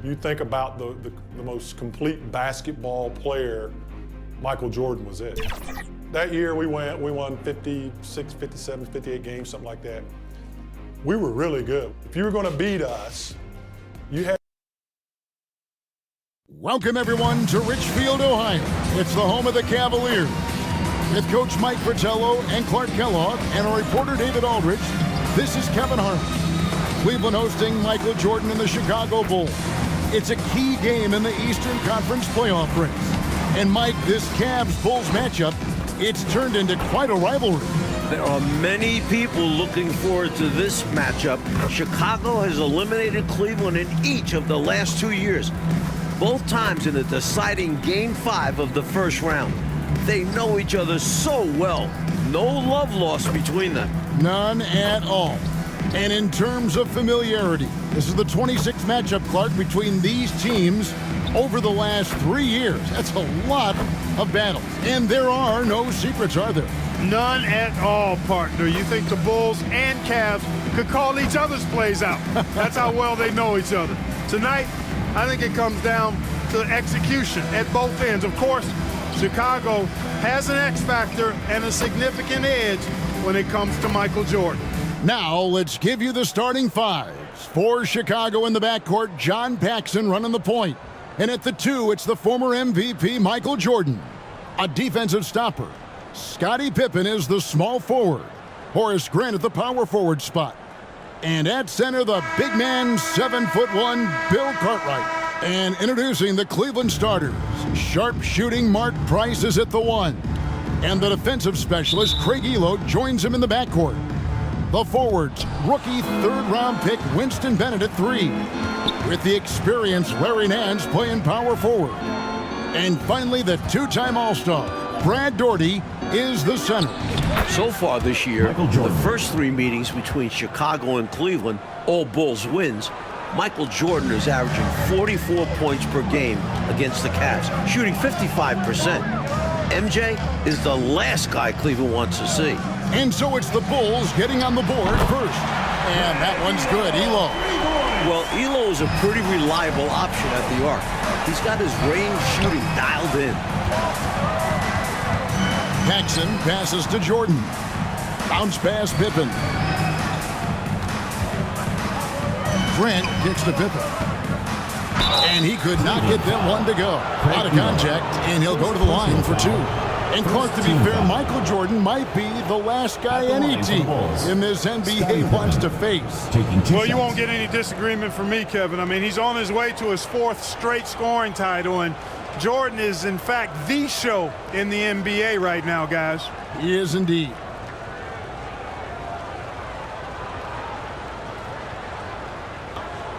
You think about the most complete basketball player, Michael Jordan was it. That year we won 56, 57, 58 games, something like that. We were really good. If you were going to beat us, you had. Welcome everyone to Richfield, Ohio. It's the home of the Cavaliers. With Coach Mike Fratello and Clark Kellogg and our reporter David Aldrich, this is Kevin Harlan. Cleveland hosting Michael Jordan and the Chicago Bulls. It's a key game in the Eastern Conference playoff race. And Mike, this Cavs-Bulls matchup, it's turned into quite a rivalry. There are many people looking forward to this matchup. Chicago has eliminated Cleveland in each of the last 2 years, both times in a deciding Game 5 of the first round. They know each other so well. No love lost between them. None at all. And in terms of familiarity, this is the 26th matchup, Clark, between these teams over the last 3 years. That's a lot of battles. And there are no secrets, are there? None at all, partner. You think the Bulls and Cavs could call each other's plays out. That's how well they know each other. Tonight, I think it comes down to execution at both ends. Of course, Chicago has an X factor and a significant edge when it comes to Michael Jordan. Now, let's give you the starting fives. For Chicago in the backcourt, John Paxson running the point. And at the 2, it's the former MVP, Michael Jordan. A defensive stopper. Scottie Pippen is the small forward. Horace Grant at the power forward spot. And at center, the big man, 7'1", Bill Cartwright. And introducing the Cleveland starters, sharp-shooting Mark Price is at the 1. And the defensive specialist, Craig Elo, joins him in the backcourt. The forwards, rookie third-round pick Winston Bennett at 3. With the experienced Larry Nance playing power forward. And finally, the two-time All-Star, Brad Daugherty, is the center. So far this year, the first 3 meetings between Chicago and Cleveland, all Bulls wins, Michael Jordan is averaging 44 points per game against the Cavs, shooting 55%. MJ is the last guy Cleveland wants to see. And so it's the Bulls getting on the board first. And that one's good, Elo. Well, Elo is a pretty reliable option at the arc. He's got his range shooting dialed in. Paxson passes to Jordan. Bounce pass, Pippen. Grant kicks to Pippen. And he could not get that one to go. Out of contact, and he'll go to the line for 2. And Clark, to be fair, Michael Jordan might be the last guy any team in this NBA wants to face. Well, you won't get any disagreement from me, Kevin. I mean, he's on his way to his 4th straight scoring title, and Jordan is, in fact, the show in the NBA right now, guys. He is indeed.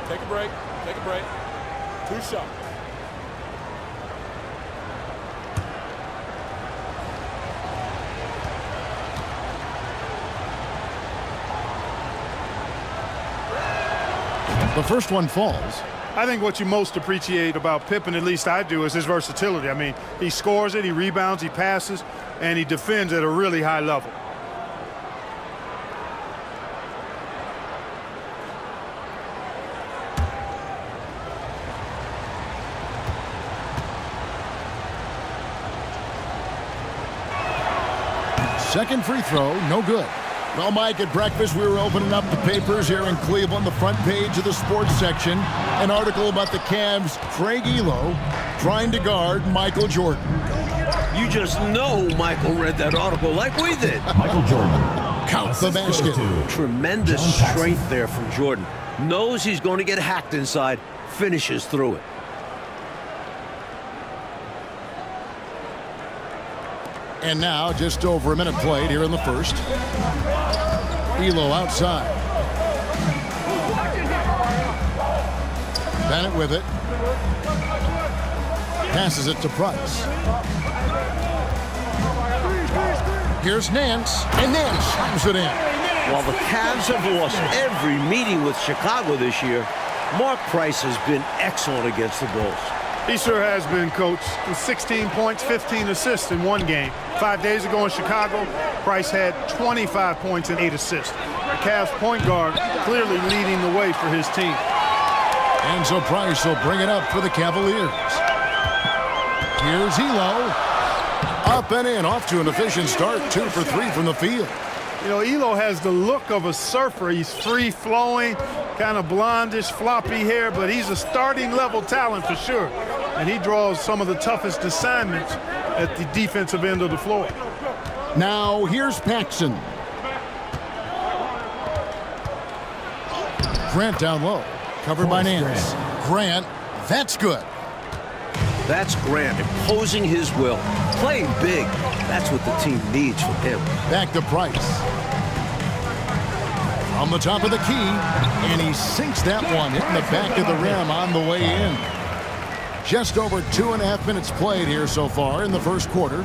Take a break. Take a break. 2 shots. The first one falls. I think what you most appreciate about Pippen, at least I do, is his versatility. I mean, he scores it, he rebounds, he passes, and he defends at a really high level. Second free throw, no good. Well, Mike, at breakfast, we were opening up the papers here in Cleveland, the front page of the sports section. An article about the Cavs' Craig Elo trying to guard Michael Jordan. You just know Michael read that article like we did. Michael Jordan. Count the basket. Tremendous strength there from Jordan. Knows he's going to get hacked inside, finishes through it. And now, just over a minute played here in the first. Elo outside. Bennett with it. Passes it to Price. Here's Nance, and Nance slams it in. While the Cavs have lost every meeting with Chicago this year, Mark Price has been excellent against the Bulls. He sure has been, Coach. With 16 points, 15 assists in one game. 5 days ago in Chicago, Price had 25 points and 8 assists. The Cavs point guard clearly leading the way for his team. And so Price will bring it up for the Cavaliers. Here's Elo. Up and in, off to an efficient start. 2 for 3 from the field. You know, Elo has the look of a surfer. He's free-flowing, kind of blondish, floppy hair, but he's a starting-level talent for sure. And he draws some of the toughest assignments at the defensive end of the floor. Now, here's Paxson. Grant down low. Covered by Nance. Grant, that's good. That's Grant imposing his will, playing big. That's what the team needs from him. Back to Price. From the top of the key, and he sinks that one, hitting the back of the rim on the way in. Just over 2.5 minutes played here so far in the first quarter.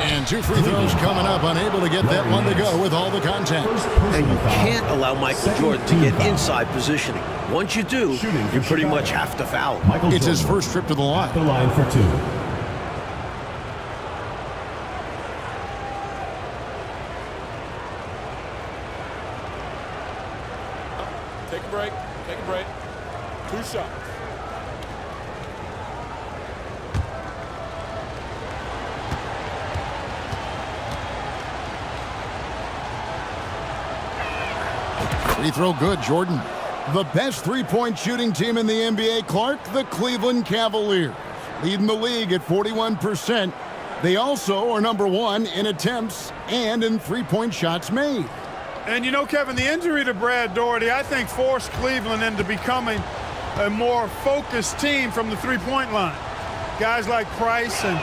And 2 free throws coming up, unable to get that one to go with all the contact. And you can't allow Michael Jordan to get inside positioning. Once you do, you pretty much have to foul. It's his first trip to the line. The line for 2. Take a break. Take a break. 2 shots. Free throw good, Jordan. The best three-point shooting team in the NBA, Clark, the Cleveland Cavaliers. Leading the league at 41%. They also are number 1 in attempts and in three-point shots made. And you know, Kevin, the injury to Brad Daugherty, I think, forced Cleveland into becoming a more focused team from the three-point line. Guys like Price and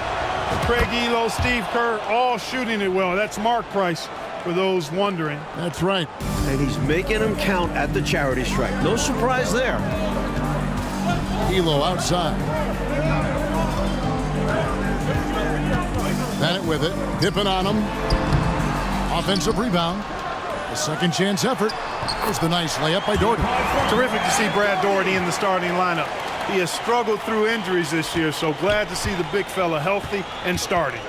Craig Elo, Steve Kerr, all shooting it well. That's Mark Price, for those wondering. That's right. And he's making them count at the charity stripe. No surprise there. Elo outside. Bennett with it. Pippen on him. Offensive rebound. A second chance effort. There's the nice layup by Daugherty. Terrific to see Brad Daugherty in the starting lineup. He has struggled through injuries this year, so glad to see the big fella healthy and starting.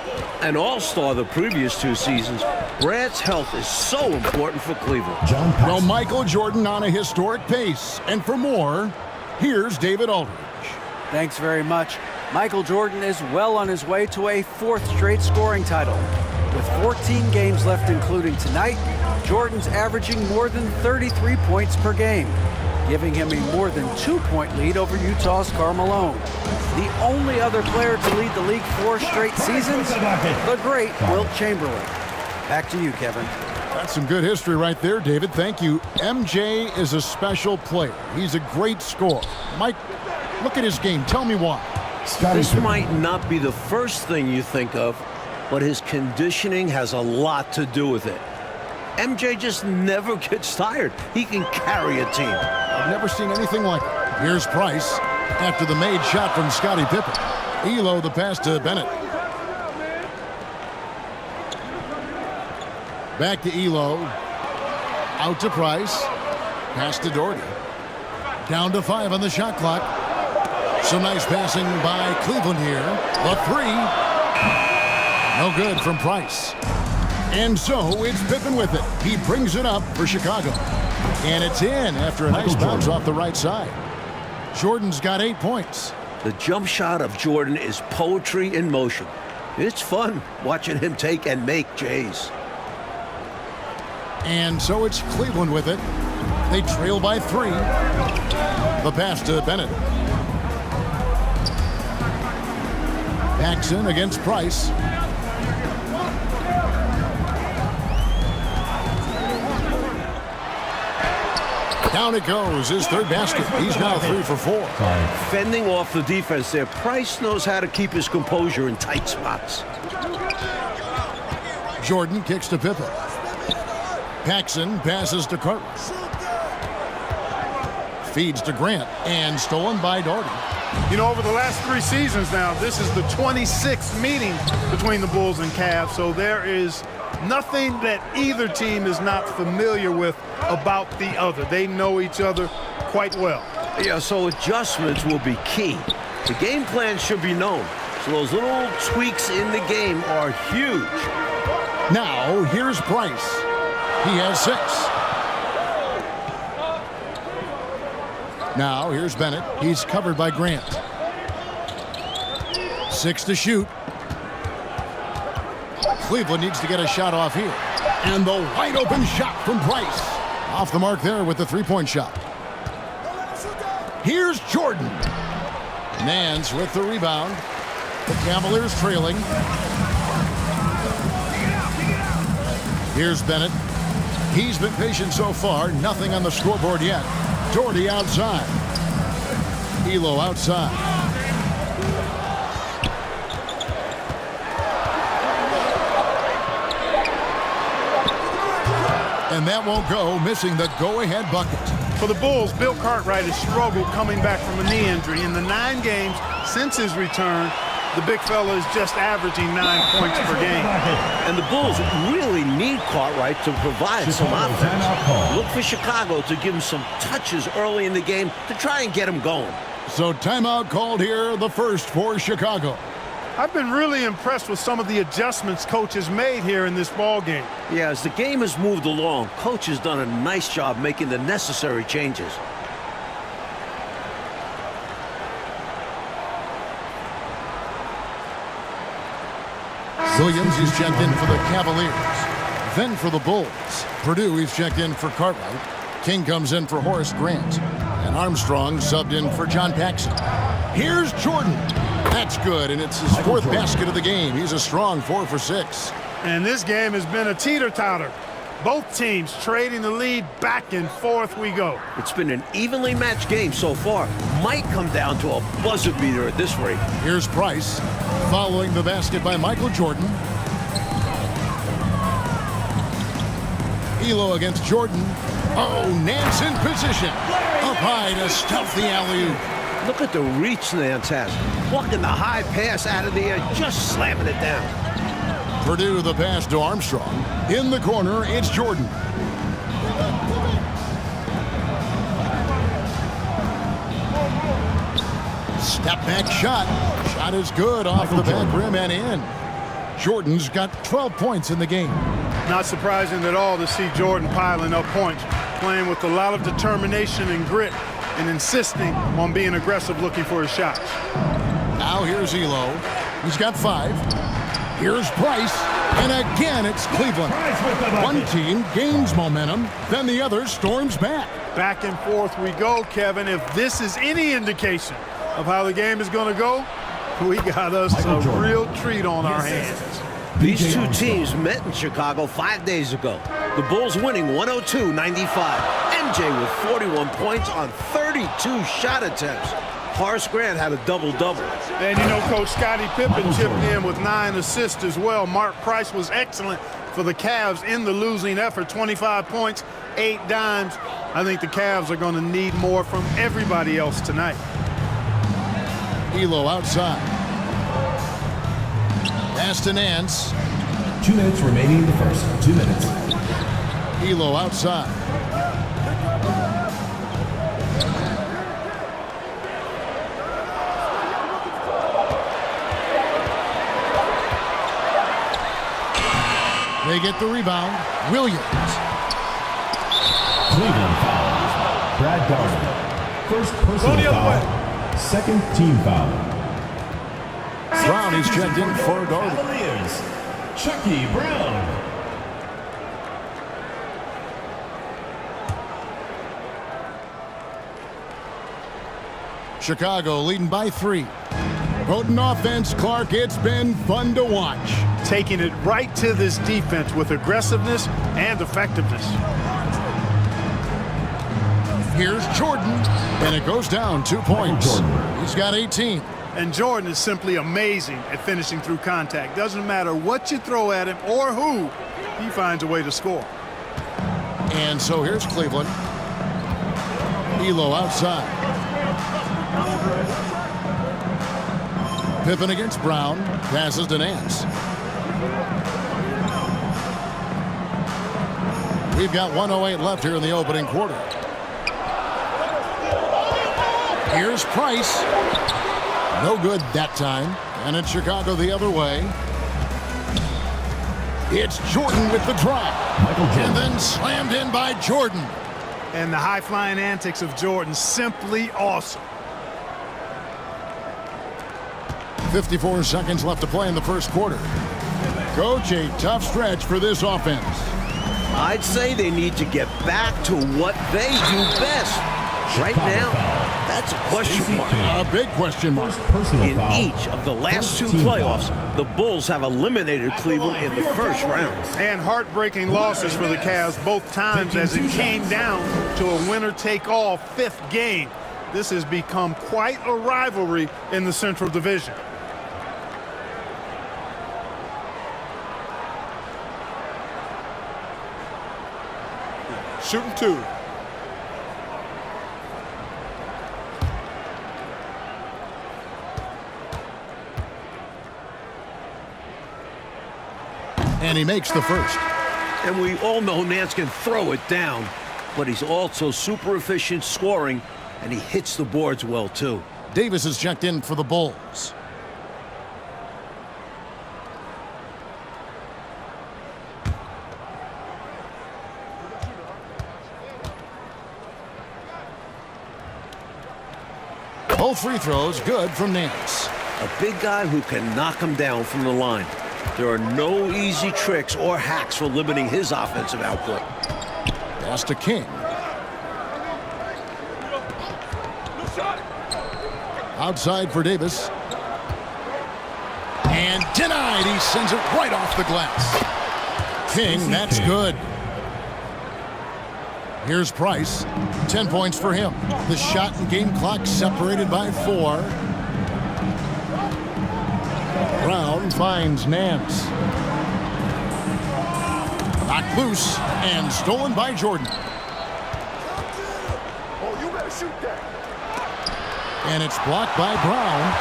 An all-star the previous 2 seasons, Brad's health is so important for Cleveland. Well, Michael Jordan on a historic pace. And for more, here's David Aldridge. Thanks very much. Michael Jordan is well on his way to a 4th straight scoring title. With 14 games left including tonight, Jordan's averaging more than 33 points per game, giving him a more than 2-point lead over Utah's Karl Malone. The only other player to lead the league 4 straight seasons, the great Wilt Chamberlain. Back to you, Kevin. That's some good history right there, David. Thank you. MJ is a special player. He's a great scorer. Mike, look at his game. Tell me why. This might not be the first thing you think of, but his conditioning has a lot to do with it. MJ just never gets tired. He can carry a team. I've never seen anything like it. Here's Price after the made shot from Scottie Pippen. Elo the pass to Bennett. Back to Elo. Out to Price. Pass to Daugherty. Down to 5 on the shot clock. Some nice passing by Cleveland here. The 3. No good from Price. And so it's Pippen with it. He brings it up for Chicago. And it's in after a nice bounce off the right side. Jordan's got 8 points. The jump shot of Jordan is poetry in motion. It's fun watching him take and make J's. And so it's Cleveland with it. They trail by 3. The pass to Bennett. Paxson against Price. Down it goes, his 3rd basket. He's now 3 for 4. Fending off the defense there, Price knows how to keep his composure in tight spots. Jordan kicks to Pippen. Paxson passes to Carter. Feeds to Grant, and stolen by Daugherty. You know, over the last 3 seasons now, this is the 26th meeting between the Bulls and Cavs, so there is nothing that either team is not familiar with about the other. They know each other quite well. Yeah, so adjustments will be key. The game plan should be known, so those little tweaks in the game are huge. Now, here's Price. He has 6. Now here's Bennett. He's covered by Grant. 6 to shoot. Cleveland needs to get a shot off here. And the wide open shot from Price. Off the mark there with the three-point shot. Here's Jordan. Nance with the rebound. The Cavaliers trailing. Here's Bennett. He's been patient so far. Nothing on the scoreboard yet. Doherty outside. Elo outside. And that won't go, missing the go-ahead bucket. For the Bulls, Bill Cartwright has struggled coming back from a knee injury. In the 9 games since his return, the big fella is just averaging 9 points per game. And the Bulls really need Cartwright to provide some offense. Look for Chicago to give him some touches early in the game to try and get him going. So timeout called here, the first for Chicago. I've been really impressed with some of the adjustments Coach has made here in this ball game. Yeah, as the game has moved along, Coach has done a nice job making the necessary changes. Williams, he's checked in for the Cavaliers. Then for the Bulls. Purdue, he's checked in for Cartwright. King comes in for Horace Grant. And Armstrong subbed in for John Paxson. Here's Jordan. That's good, and it's his 4th basket of the game. He's a strong 4 for 6. And this game has been a teeter-totter. Both teams trading the lead, back and forth we go. It's been an evenly matched game so far. Might come down to a buzzer beater at this rate. Here's Price, following the basket by Michael Jordan. Elo against Jordan. Oh, Nance in position. Up high to stuff the alley-oop. Look at the reach Nance has. Plucking the high pass out of the air, just slamming it down. Purdue the pass to Armstrong. In the corner, it's Jordan. Step back shot. Shot is good off the back rim and in. Jordan's got 12 points in the game. Not surprising at all to see Jordan piling up points, playing with a lot of determination and grit and insisting on being aggressive looking for his shots. Now here's Elo. He's got 5. Here's Price. And again, it's Cleveland. One team gains momentum, then the other storms back. Back and forth we go, Kevin. If this is any indication of how the game is going to go, we got us a real treat on our hands. These two teams met in Chicago 5 days ago. The Bulls winning 102-95. MJ with 41 points on 32 shot attempts. Horace Grant had a double-double. And you know, Coach Scottie Pippen chipped in with 9 assists as well. Mark Price was excellent for the Cavs in the losing effort. 25 points, 8 dimes. I think the Cavs are going to need more from everybody else tonight. Elo outside. Pass to Nance. 2 minutes remaining in the first. 2 minutes. Elo outside. They get the rebound. Williams. Cleveland fouls. Brad Garland. First personal foul. Second team foul. Brown is checked in for Doherty. Cavaliers. Chucky Brown. Chicago leading by 3. Potent offense, Clark. It's been fun to watch. Taking it right to this defense with aggressiveness and effectiveness. Here's Jordan, and it goes down 2 points. He's got 18. And Jordan is simply amazing at finishing through contact. Doesn't matter what you throw at him or who, he finds a way to score. And so here's Cleveland. Elo outside. Pippen against Brown. Passes to Nance. We've got 1:08 left here in the opening quarter. Here's Price. No good that time. And it's Chicago the other way. It's Jordan with the drive. And then slammed in by Jordan. And the high-flying antics of Jordan, simply awesome. 54 seconds left to play in the first quarter. Coach, a tough stretch for this offense. I'd say they need to get back to what they do best. Right now, that's a question mark. A big question mark. In each of the last two playoffs, the Bulls have eliminated Cleveland in the first round. And heartbreaking losses for the Cavs both times as it came down to a winner-take-all fifth game. This has become quite a rivalry in the Central Division. Shooting two. And he makes the first. And we all know Nance can throw it down, but he's also super efficient scoring, and he hits the boards well, too. Davis is checked in for the Bulls. Both free throws good from Nance. A big guy who can knock him down from the line. There are no easy tricks or hacks for limiting his offensive output. Pass to King. Outside for Davis. And denied. He sends it right off the glass. King, that's good. Here's Price. 10 points for him. The shot and game clock separated by 4. Brown finds Nance. Knocked loose and stolen by Jordan. Oh, you better shoot that. And it's blocked by Brown.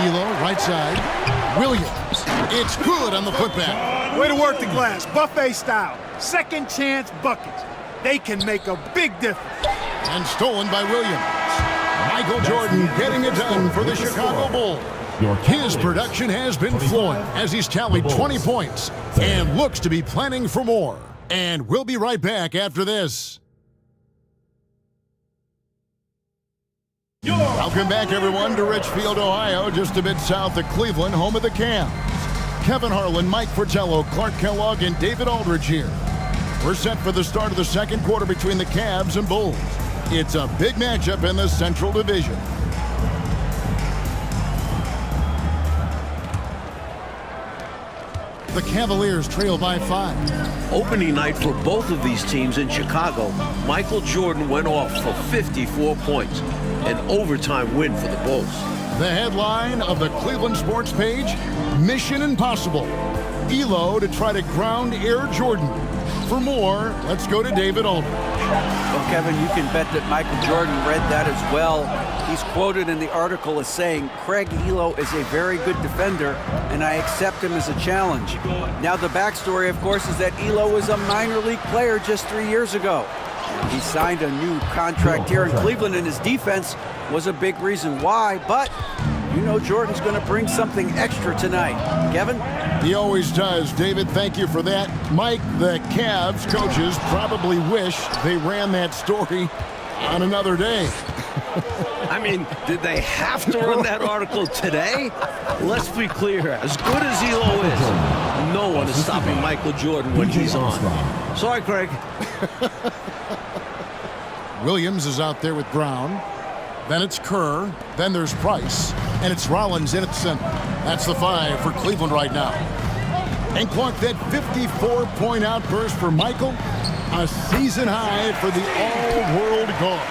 Elo, right side. Williams. It's good on the putback. Way to work the glass, buffet style. Second chance buckets. They can make a big difference. And stolen by Williams. Michael Jordan getting it done for the Chicago Bulls. His production has been flowing as he's tallied 20 points and looks to be planning for more. And we'll be right back after this. Welcome back, everyone, to Richfield, Ohio, just a bit south of Cleveland, home of the Cavs. Kevin Harlan, Mike Fratello, Clark Kellogg, and David Aldridge here. We're set for the start of the second quarter between the Cavs and Bulls. It's a big matchup in the Central Division. The Cavaliers trail by 5. Opening night for both of these teams in Chicago, Michael Jordan went off for 54 points, an overtime win for the Bulls. The headline of the Cleveland sports page, Mission Impossible. Elo to try to ground Air Jordan. For more, let's go to David Aldridge. Well, Kevin, you can bet that Michael Jordan read that as well. He's quoted in the article as saying, Craig Elo is a very good defender, and I accept him as a challenge. Now, the backstory, of course, is that Elo was a minor league player just 3 years ago. He signed a new contract here in Cleveland, and his defense was a big reason why, but you know Jordan's going to bring something extra tonight. Kevin? He always does. David, thank you for that. Mike, the Cavs coaches probably wish they ran that story on another day. I mean, did they have to run that article today? Let's be clear, as good as Elo is, no one is stopping Michael Jordan when he's on. Sorry, Craig. Williams is out there with Brown. Then it's Kerr. Then there's Price. And it's Rollins in at center. That's the 5 for Cleveland right now. And Clark, that 54-point outburst for Michael, a season high for the all-world guard.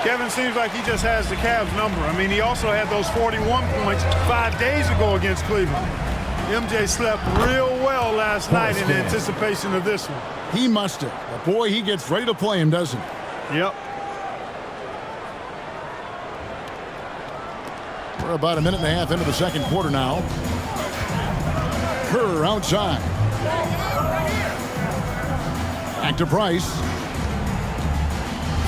Kevin seems like he just has the Cavs number. I mean, he also had those 41 points 5 days ago against Cleveland. MJ slept real well last night in anticipation of this one. He must have. But boy, he gets ready to play him, doesn't he? Yep. We're about a minute and a half into the second quarter now. Kerr outside. Back to Price.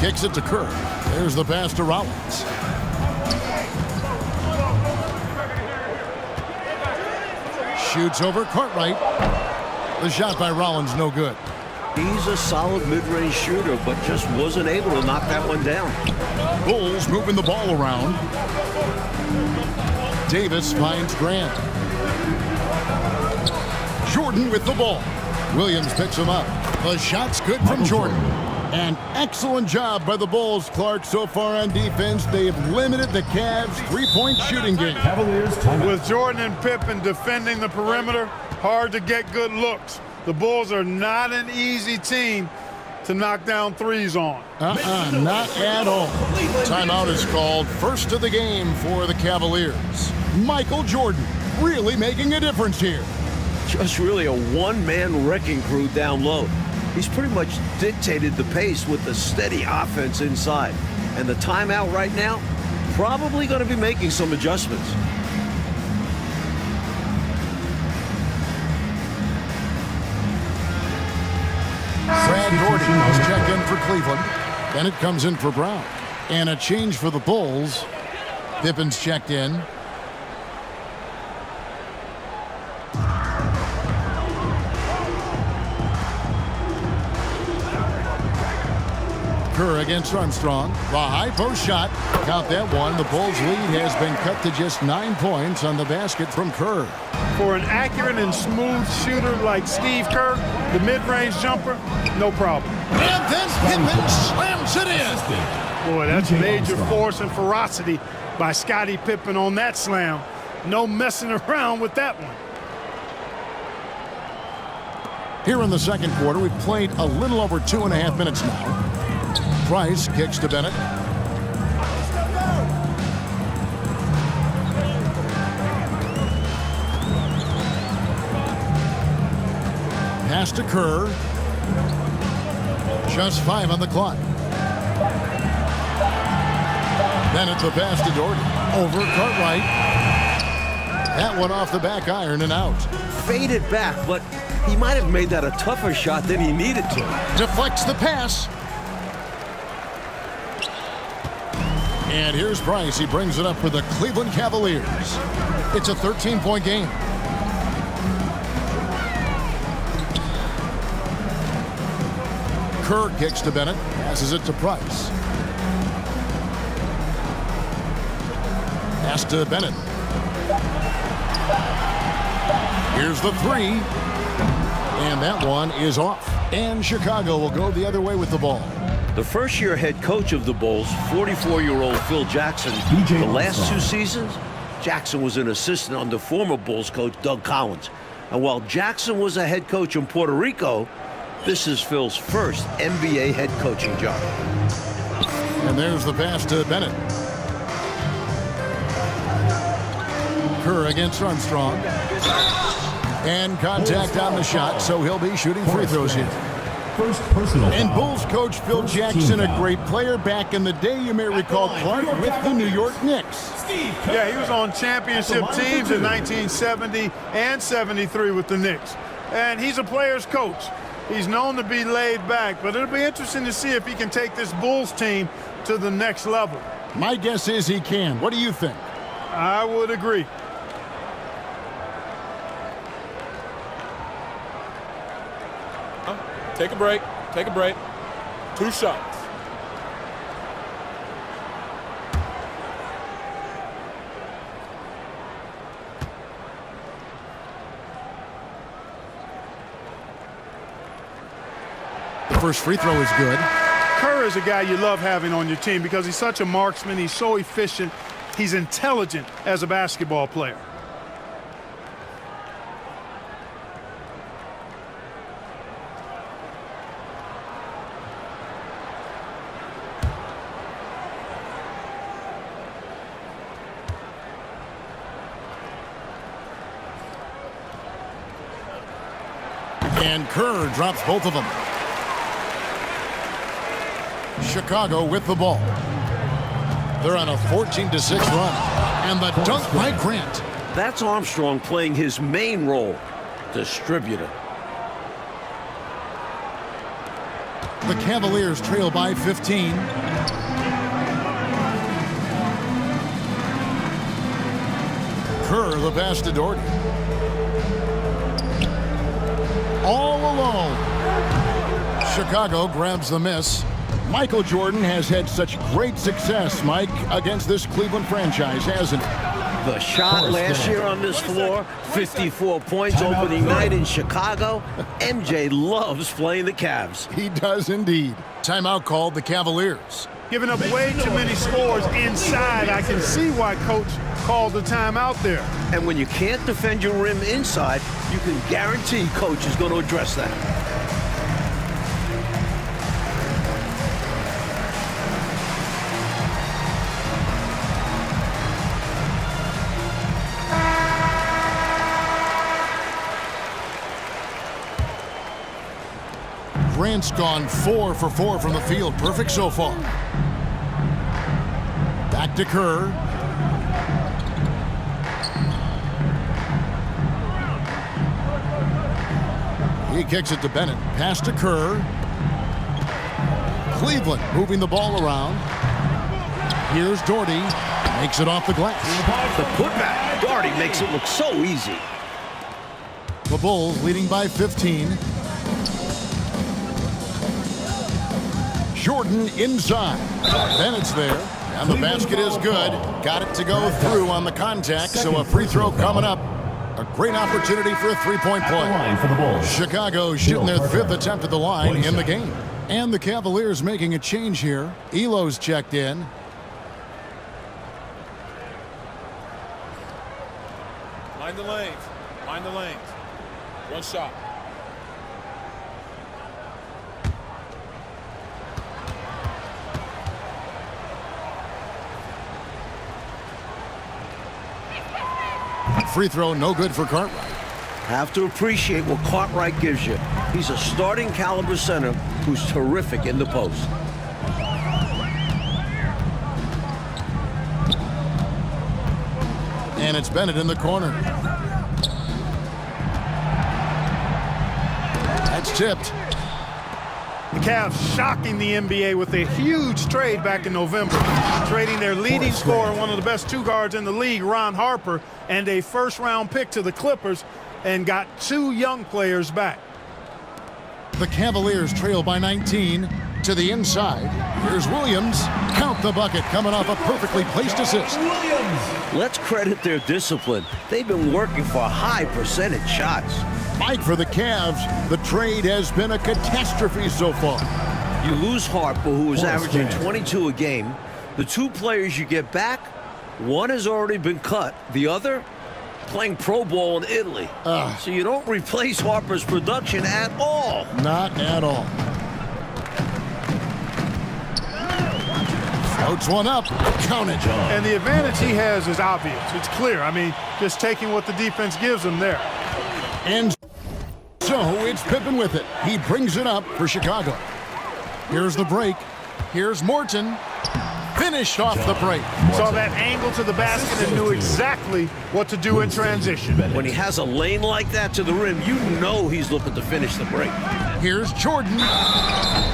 Kicks it to Kerr. There's the pass to Rollins. Shoots over Cartwright. The shot by Rollins no good. He's a solid mid-range shooter, but just wasn't able to knock that one down. Bulls moving the ball around. Davis finds Grant. Jordan with the ball. Williams picks him up. The shot's good from Jordan. An excellent job by the Bulls, Clark, so far on defense. They've limited the Cavs' three-point shooting game. Cavaliers timeout. With Jordan and Pippen defending the perimeter, hard to get good looks. The Bulls are not an easy team to knock down threes on. Not at all. Timeout is called. First of the game for the Cavaliers. Michael Jordan really making a difference here. Just really a one-man wrecking crew down low. He's pretty much dictated the pace with the steady offense inside. And the timeout right now, probably going to be making some adjustments. Brad Daugherty has checked in for Cleveland. Bennett comes in for Brown. And a change for the Bulls. Pippen's checked in. Kerr against Armstrong. The high post shot. Count that one. The Bulls' lead has been cut to just 9 points on the basket from Kerr. For an accurate and smooth shooter like Steve Kerr, the mid-range jumper, no problem. And then Pippen slams it in. Boy, that's major force and ferocity by Scottie Pippen on that slam. No messing around with that one. Here in the second quarter, we've played a little over 2.5 minutes now. Price kicks to Bennett. Pass to Kerr. Just 5 on the clock. Bennett the pass to Daugherty. Over Cartwright. That one off the back iron and out. Faded back, but he might have made that a tougher shot than he needed to. Deflects the pass. And here's Price. He brings it up for the Cleveland Cavaliers. It's a 13-point game. Kerr kicks to Bennett. Passes it to Price. Pass to Bennett. Here's the three. And that one is off. And Chicago will go the other way with the ball. The first-year head coach of the Bulls, 44-year-old Phil Jackson, the last 2 seasons, Jackson was an assistant under former Bulls coach Doug Collins. And while Jackson was a head coach in Puerto Rico, this is Phil's first NBA head coaching job. And there's the pass to Bennett. Kerr against Armstrong. And contact on the shot, so he'll be shooting free throws here. First personal And foul. Bulls coach Phil Jackson, a great player back in the day, you may recall, Clark, with the New York Knicks. Yeah, he was on championship teams in 1970 and 73 with the Knicks. And he's a player's coach. He's known to be laid back, but it'll be interesting to see if he can take this Bulls team to the next level. My guess is he can. What do you think? I would agree. Take a break. Take a break. 2 shots. The first free throw is good. Kerr is a guy you love having on your team because he's such a marksman. He's so efficient. He's intelligent as a basketball player. And Kerr drops both of them. Chicago with the ball. They're on a 14-6 run. And the dunk by Grant. That's Armstrong playing his main role, distributor. The Cavaliers trail by 15. Kerr the pass to Daugherty. All alone. Chicago grabs the miss. Michael Jordan has had such great success, Mike, against this Cleveland franchise, hasn't he? The shot last year on this floor, 54 points opening night in Chicago. MJ loves playing the Cavs. He does indeed. Timeout called the Cavaliers. Giving up way too many scores inside. I can see why Coach called the timeout there. And when you can't defend your rim inside, you can guarantee Coach is going to address that. Grant's gone 4 for 4 from the field. Perfect so far. Back to Kerr. He kicks it to Bennett. Pass to Kerr. Cleveland moving the ball around. Here's Doherty. Makes it off the glass. The putback. Doherty makes it look so easy. The Bulls leading by 15. Jordan inside. Bennett's there. And the basket is good. Got it to go through on the contact, so a free throw coming up. A great opportunity for a three-point play. For the Bulls. Chicago shooting their 5th attempt at the line in the game. And the Cavaliers making a change here. Elo's checked in. Mind the lanes. Mind the lanes. One shot. Free throw no good for Cartwright. Have to appreciate what Cartwright gives you. He's a starting caliber center who's terrific in the post. And it's Bennett in the corner. That's tipped. The Cavs shocking the NBA with a huge trade back in November, trading their leading scorer, one of the best two guards in the league, Ron Harper, and a first-round pick to the Clippers, and got 2 young players back. The Cavaliers trail by 19 to the inside. Here's Williams. Count the bucket coming off a perfectly placed assist. Let's credit their discipline. They've been working for high percentage shots. Mike, for the Cavs, the trade has been a catastrophe so far. You lose Harper, who is averaging 22 a game. The 2 players you get back, one has already been cut. The other, playing pro ball in Italy. So you don't replace Harper's production at all. Not at all. Floats one up. Count it. And the advantage he has is obvious. It's clear. I mean, just taking what the defense gives him there. And so it's Pippen with it. He brings it up for Chicago. Here's the break. Here's Morton. Finished off the break. Saw that angle to the basket and knew exactly what to do in transition. When he has a lane like that to the rim, you know he's looking to finish the break. Here's Jordan.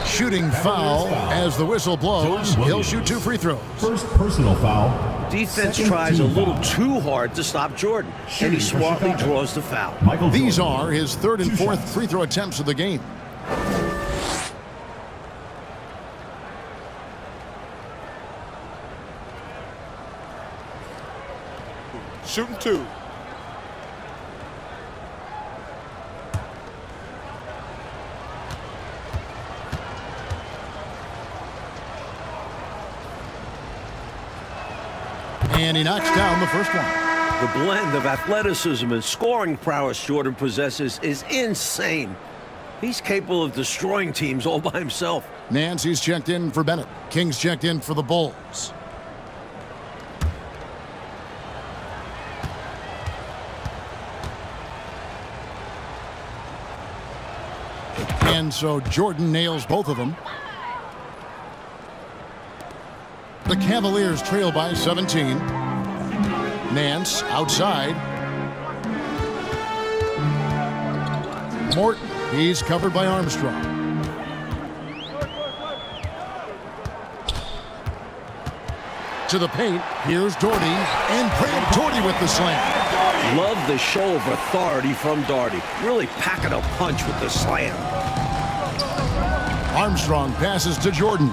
Shooting foul as the whistle blows. He'll shoot 2 free throws. First personal foul. Defense tries a little too hard to stop Jordan, and he smartly draws the foul. These are his 3rd and 4th free throw attempts of the game. Shooting 2. And he knocks down the first one. The blend of athleticism and scoring prowess Jordan possesses is insane. He's capable of destroying teams all by himself. Nancy's checked in for Bennett. King's checked in for the Bulls. And so Jordan nails both of them. The Cavaliers trail by 17. Nance outside. Morton, he's covered by Armstrong. To the paint, here's Doherty, and Grant Doherty with the slam. Love the show of authority from Doherty. Really packing a punch with the slam. Armstrong passes to Jordan.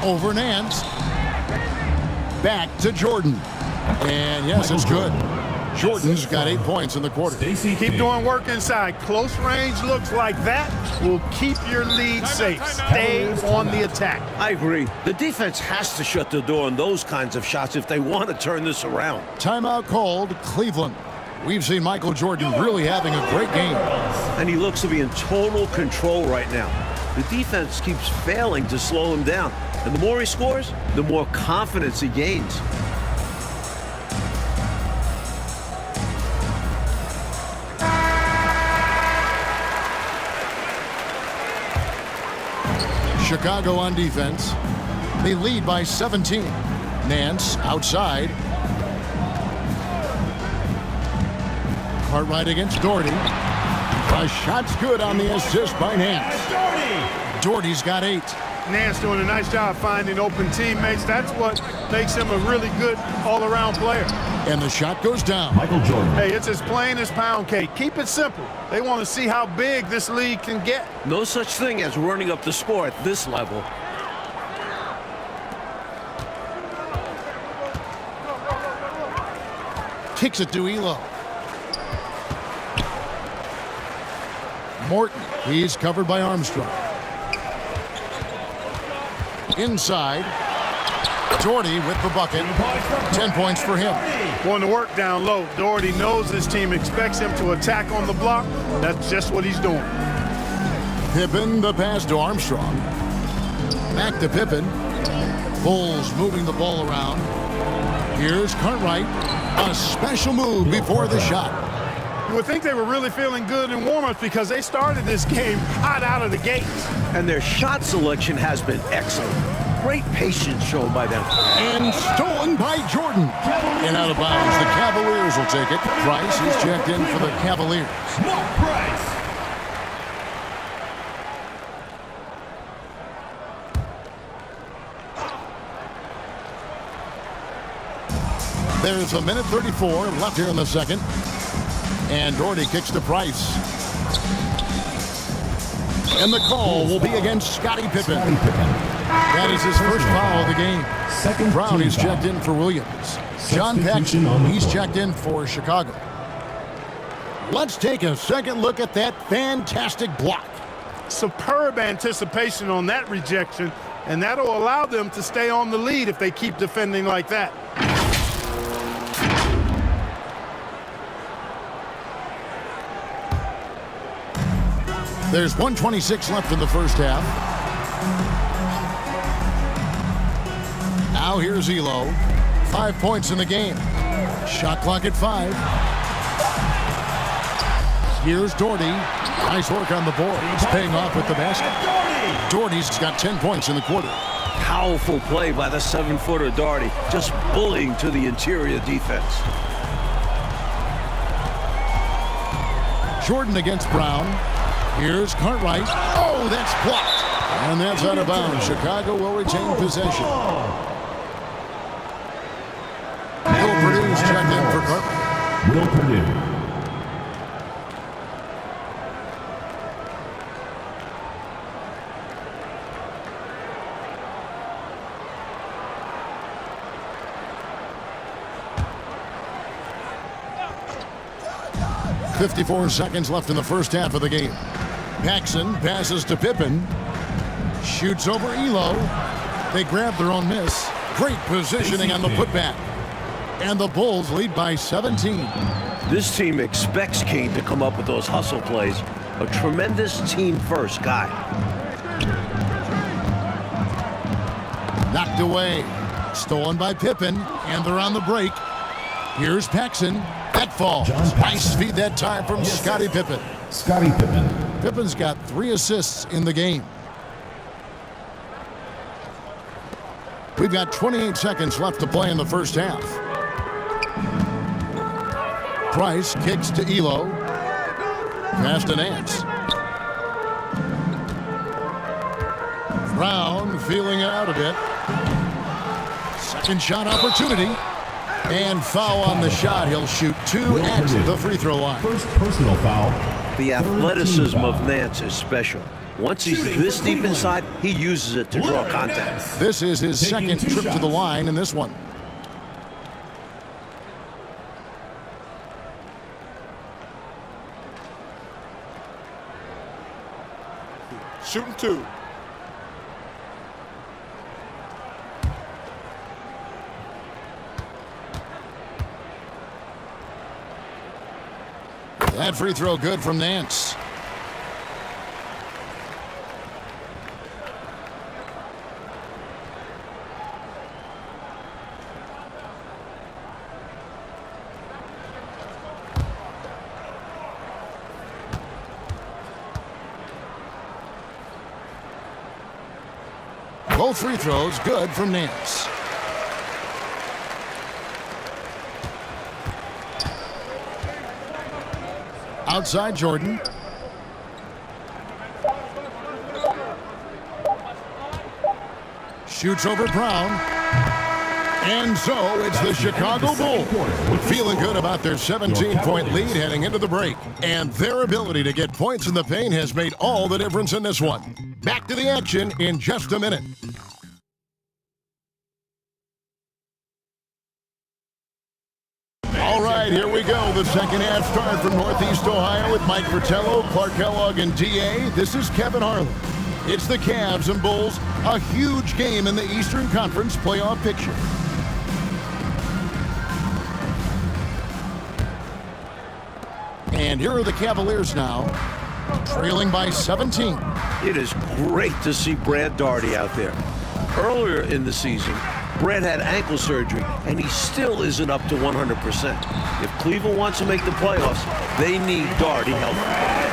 Over Nance. Back to Jordan. And yes, it's good. Jordan's got 8 points in the quarter. Keep doing work inside. Close range looks like that will keep your lead safe. Stay on the attack. I agree. The defense has to shut the door on those kinds of shots if they want to turn this around. Timeout called, Cleveland. We've seen Michael Jordan really having a great game. And he looks to be in total control right now. The defense keeps failing to slow him down. And the more he scores, the more confidence he gains. Chicago on defense. They lead by 17. Nance outside. Cartwright against Doherty. A shot's good on the assist by Nance. Doherty's got 8. Nance doing a nice job finding open teammates. That's what makes him a really good all-around player. And the shot goes down. Michael Jordan. Hey, it's as plain as pound cake. Keep it simple. They want to see how big this league can get. No such thing as running up the score at this level. Kicks it to Elo. Morton, he's covered by Armstrong. Inside, Doherty with the bucket. 10 points for him. Going to work down low. Doherty knows his team expects him to attack on the block. That's just what he's doing. Pippen, the pass to Armstrong. Back to Pippen. Bulls moving the ball around. Here's Cartwright. A special move before the shot. You would think they were really feeling good in warm-ups because they started this game hot out of the gates. And their shot selection has been excellent. Great patience shown by them. And stolen by Jordan. And out of bounds. The Cavaliers will take it. Price is checked in for the Cavaliers. Mark Price. There's a minute 34 left here in the second. And Doherty kicks to Price. And the call will be against Scottie Pippen. That is his first foul of the game. Second Brown is foul. checked in for Williams. John Paxson, he's checked in for Chicago. Let's take a second look at that fantastic block. Superb anticipation on that rejection, and that'll allow them to stay on the lead if they keep defending like that. There's 1:26 left in the first half. Now here's Elo. 5 points in the game. Shot clock at 5. Here's Doherty. Nice work on the board. He's paying off with the basket. Doherty's got 10 points in the quarter. Powerful play by the 7-footer Doherty, just bullying to the interior defense. Jordan against Brown. Here's Cartwright. Oh, that's blocked. And that's out of bounds. Chicago will retain possession. Will Purdue's checked in for Cartwright. Will Purdue. .54 seconds left in the first half of the game. Paxson passes to Pippen. Shoots over Elo. They grab their own miss. Great positioning on the putback. And the Bulls lead by 17. This team expects King to come up with those hustle plays. A tremendous team-first guy. Knocked away. Stolen by Pippen. And they're on the break. Here's Paxson. That falls. Nice feed that time from Scottie Pippen. Scottie Pippen. Pippen's got 3 assists in the game. We've got 28 seconds left to play in the first half. Price kicks to Elo. Pass to Nance. Brown feeling it out a bit. Second shot opportunity. And foul on the shot. He'll shoot 2 at the free throw line. First personal foul. The athleticism of Nance is special. Once he's this deep inside, he uses it to draw contact. This is his second trip to the line in this one. Shooting 2. That free throw good from Nance. Both free throws good from Nance. Outside Jordan. Shoots over Brown. And so it's the Chicago Bulls feeling good about their 17-point lead heading into the break. And their ability to get points in the paint has made all the difference in this one. Back to the action in just a minute. All right, here we go. The second half start from Northeast Ohio with Mike Fratello, Clark Kellogg, and D.A. This is Kevin Harlan. It's the Cavs and Bulls, a huge game in the Eastern Conference playoff picture. And here are the Cavaliers now, trailing by 17. It is great to see Brad Daugherty out there. Earlier in the season, Brad had ankle surgery, and he still isn't up to 100%. If Cleveland wants to make the playoffs, they need Daugherty healthy.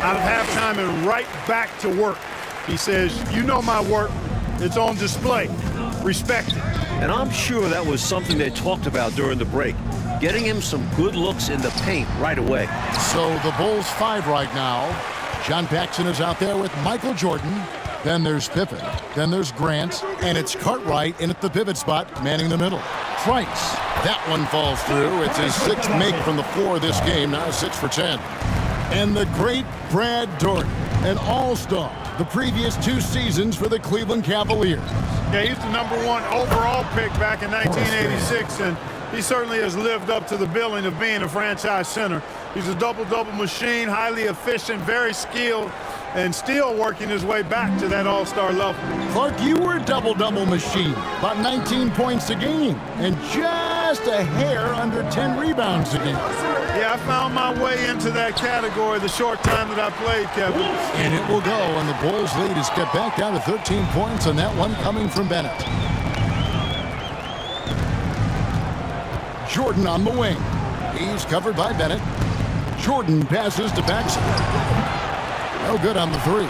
Out of halftime and right back to work. He says, you know my work. It's on display. Respect it. And I'm sure that was something they talked about during the break, getting him some good looks in the paint right away. So the Bulls 5 right now. John Paxson is out there with Michael Jordan. Then there's Pippen. Then there's Grant. And it's Cartwright in at the pivot spot, manning the middle. Price. That one falls through. It's his 6th make from the floor this game, now 6 for 10. And the great Brad Daugherty, an all-star the previous 2 seasons for the Cleveland Cavaliers. Yeah, he's the #1 overall pick back in 1986, and he certainly has lived up to the billing of being a franchise center. He's a double-double machine, highly efficient, very skilled, and still working his way back to that all-star level. Clark, you were a double-double machine, about 19 points a game, and just a hair under 10 rebounds a game. Yeah, I found my way into that category the short time that I played, Kevin. And it will go, and the Bulls lead is get back down to 13 points, and that one coming from Bennett. Jordan on the wing. He's covered by Bennett. Jordan passes to Paxson. No good on the 3.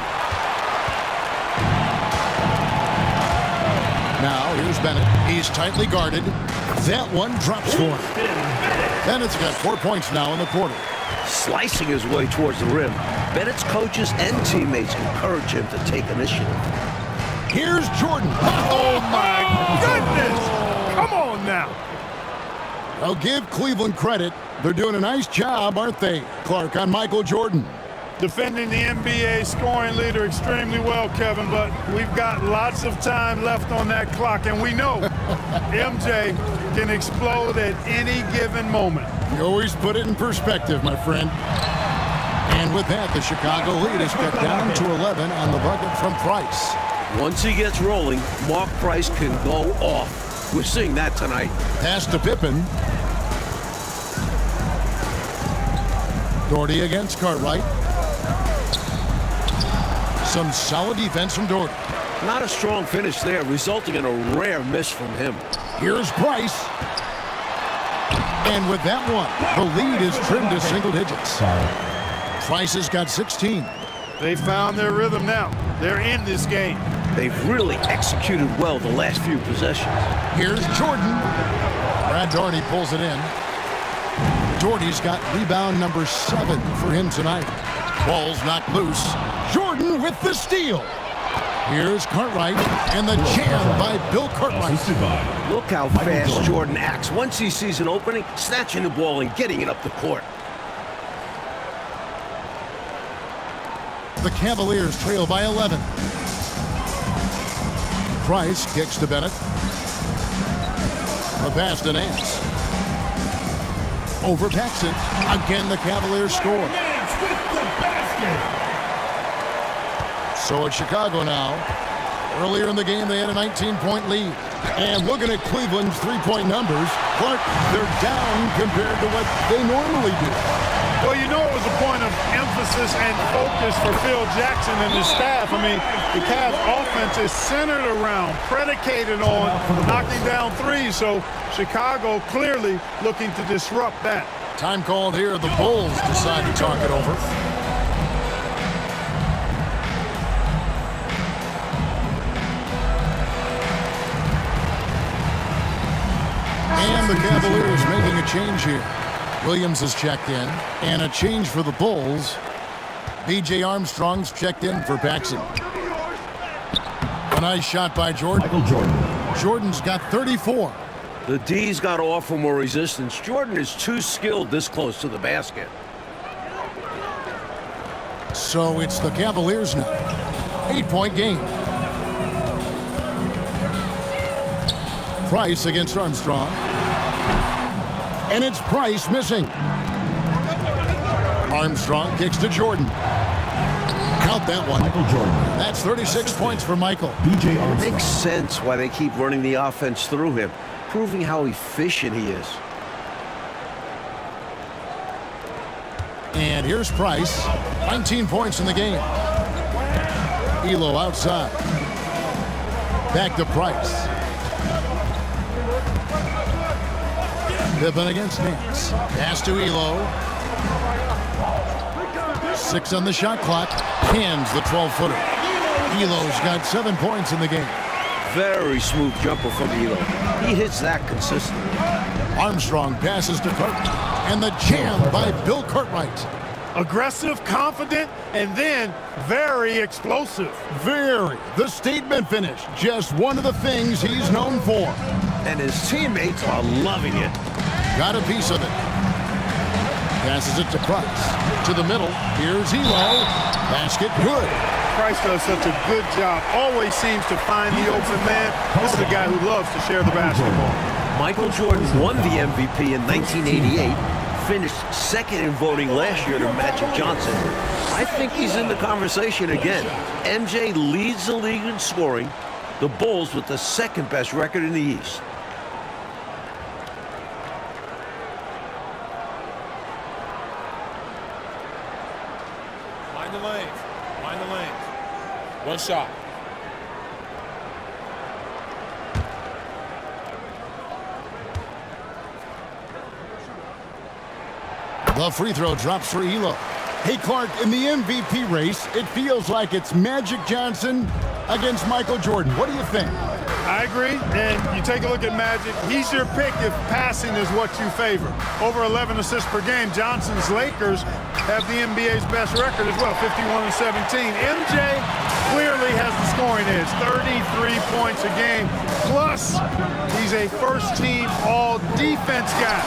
Now here's Bennett. He's tightly guarded. That one drops for him. Bennett's got 4 points now in the quarter. Slicing his way towards the rim, Bennett's coaches and teammates encourage him to take initiative. Here's Jordan. Oh, my goodness! Come on now. I'll give Cleveland credit. They're doing a nice job, aren't they, Clark, on Michael Jordan? Defending the NBA scoring leader extremely well, Kevin, but we've got lots of time left on that clock, and we know MJ can explode at any given moment. You always put it in perspective, my friend. And with that, the Chicago lead is cut down to 11 on the bucket from Price. Once he gets rolling, Mark Price can go off. We're seeing that tonight. Pass to Pippen. Daugherty against Cartwright. Some solid defense from Daugherty. Not a strong finish there, resulting in a rare miss from him. Here's Price. And with that one, the lead is trimmed to single digits. Price has got 16. They found their rhythm now. They're in this game. They've really executed well the last few possessions. Here's Jordan. Brad Daugherty pulls it in. Daugherty's got rebound number 7 for him tonight. Ball's knocked loose. Jordan with the steal. Here's Cartwright, and the jam by Bill Cartwright. Look how fast Jordan acts. Once he sees an opening, snatching the ball and getting it up the court. The Cavaliers trail by 11. Price kicks to Bennett. The pass to Nance. Over Paxson. Again, the Cavaliers score. So it's Chicago now. Earlier in the game, they had a 19-point lead. And looking at Cleveland's three-point numbers, Clark, they're down compared to what they normally do. Well, you know it was a point of emphasis and focus for Phil Jackson and his staff. I mean, the Cavs offense is centered around, predicated on knocking down threes. So Chicago clearly looking to disrupt that. Time called here. The Bulls decide to talk it over. And the Cavaliers making a change here. Williams has checked in. And a change for the Bulls. B.J. Armstrong's checked in for Paxson. A nice shot by Jordan. Michael Jordan. Jordan's got 34. The D's got to offer more resistance. Jordan is too skilled this close to the basket. So it's the Cavaliers now. 8-point game. Price against Armstrong. And it's Price missing. Armstrong kicks to Jordan. Count that one. Michael Jordan. That's 36 points for Michael. B.J. Armstrong. Makes sense why they keep running the offense through him, proving how efficient he is. And here's Price. 19 points in the game. Elo outside. Back to Price. Pippen against Nance. Pass to Elo. 6 on the shot clock. Cans the 12-footer. Elo's got 7 points in the game. Very smooth jumper from Elo. He hits that consistently. Armstrong passes to Cartwright. And the jam by Bill Cartwright. Aggressive, confident, and then very explosive. Very. The statement finish. Just one of the things he's known for. And his teammates are loving it. Got a piece of it. Passes it to Price. To the middle. Here's Elo. Basket good. Price does such a good job. Always seems to find the open man. This is a guy who loves to share the basketball. Michael Jordan won the MVP in 1988. Finished second in voting last year to Magic Johnson. I think he's in the conversation again. MJ leads the league in scoring. The Bulls with the second best record in the East. Mind the lanes. Mind the lanes. One shot. The free throw drops for Elo. Hey, Clark, in the MVP race, it feels like it's Magic Johnson against Michael Jordan. What do you think? I agree, and you take a look at Magic. He's your pick if passing is what you favor. Over 11 assists per game. Johnson's Lakers have the NBA's best record as well, 51-17. MJ clearly has the scoring edge, 33 points a game. Plus, he's a first-team all-defense guy.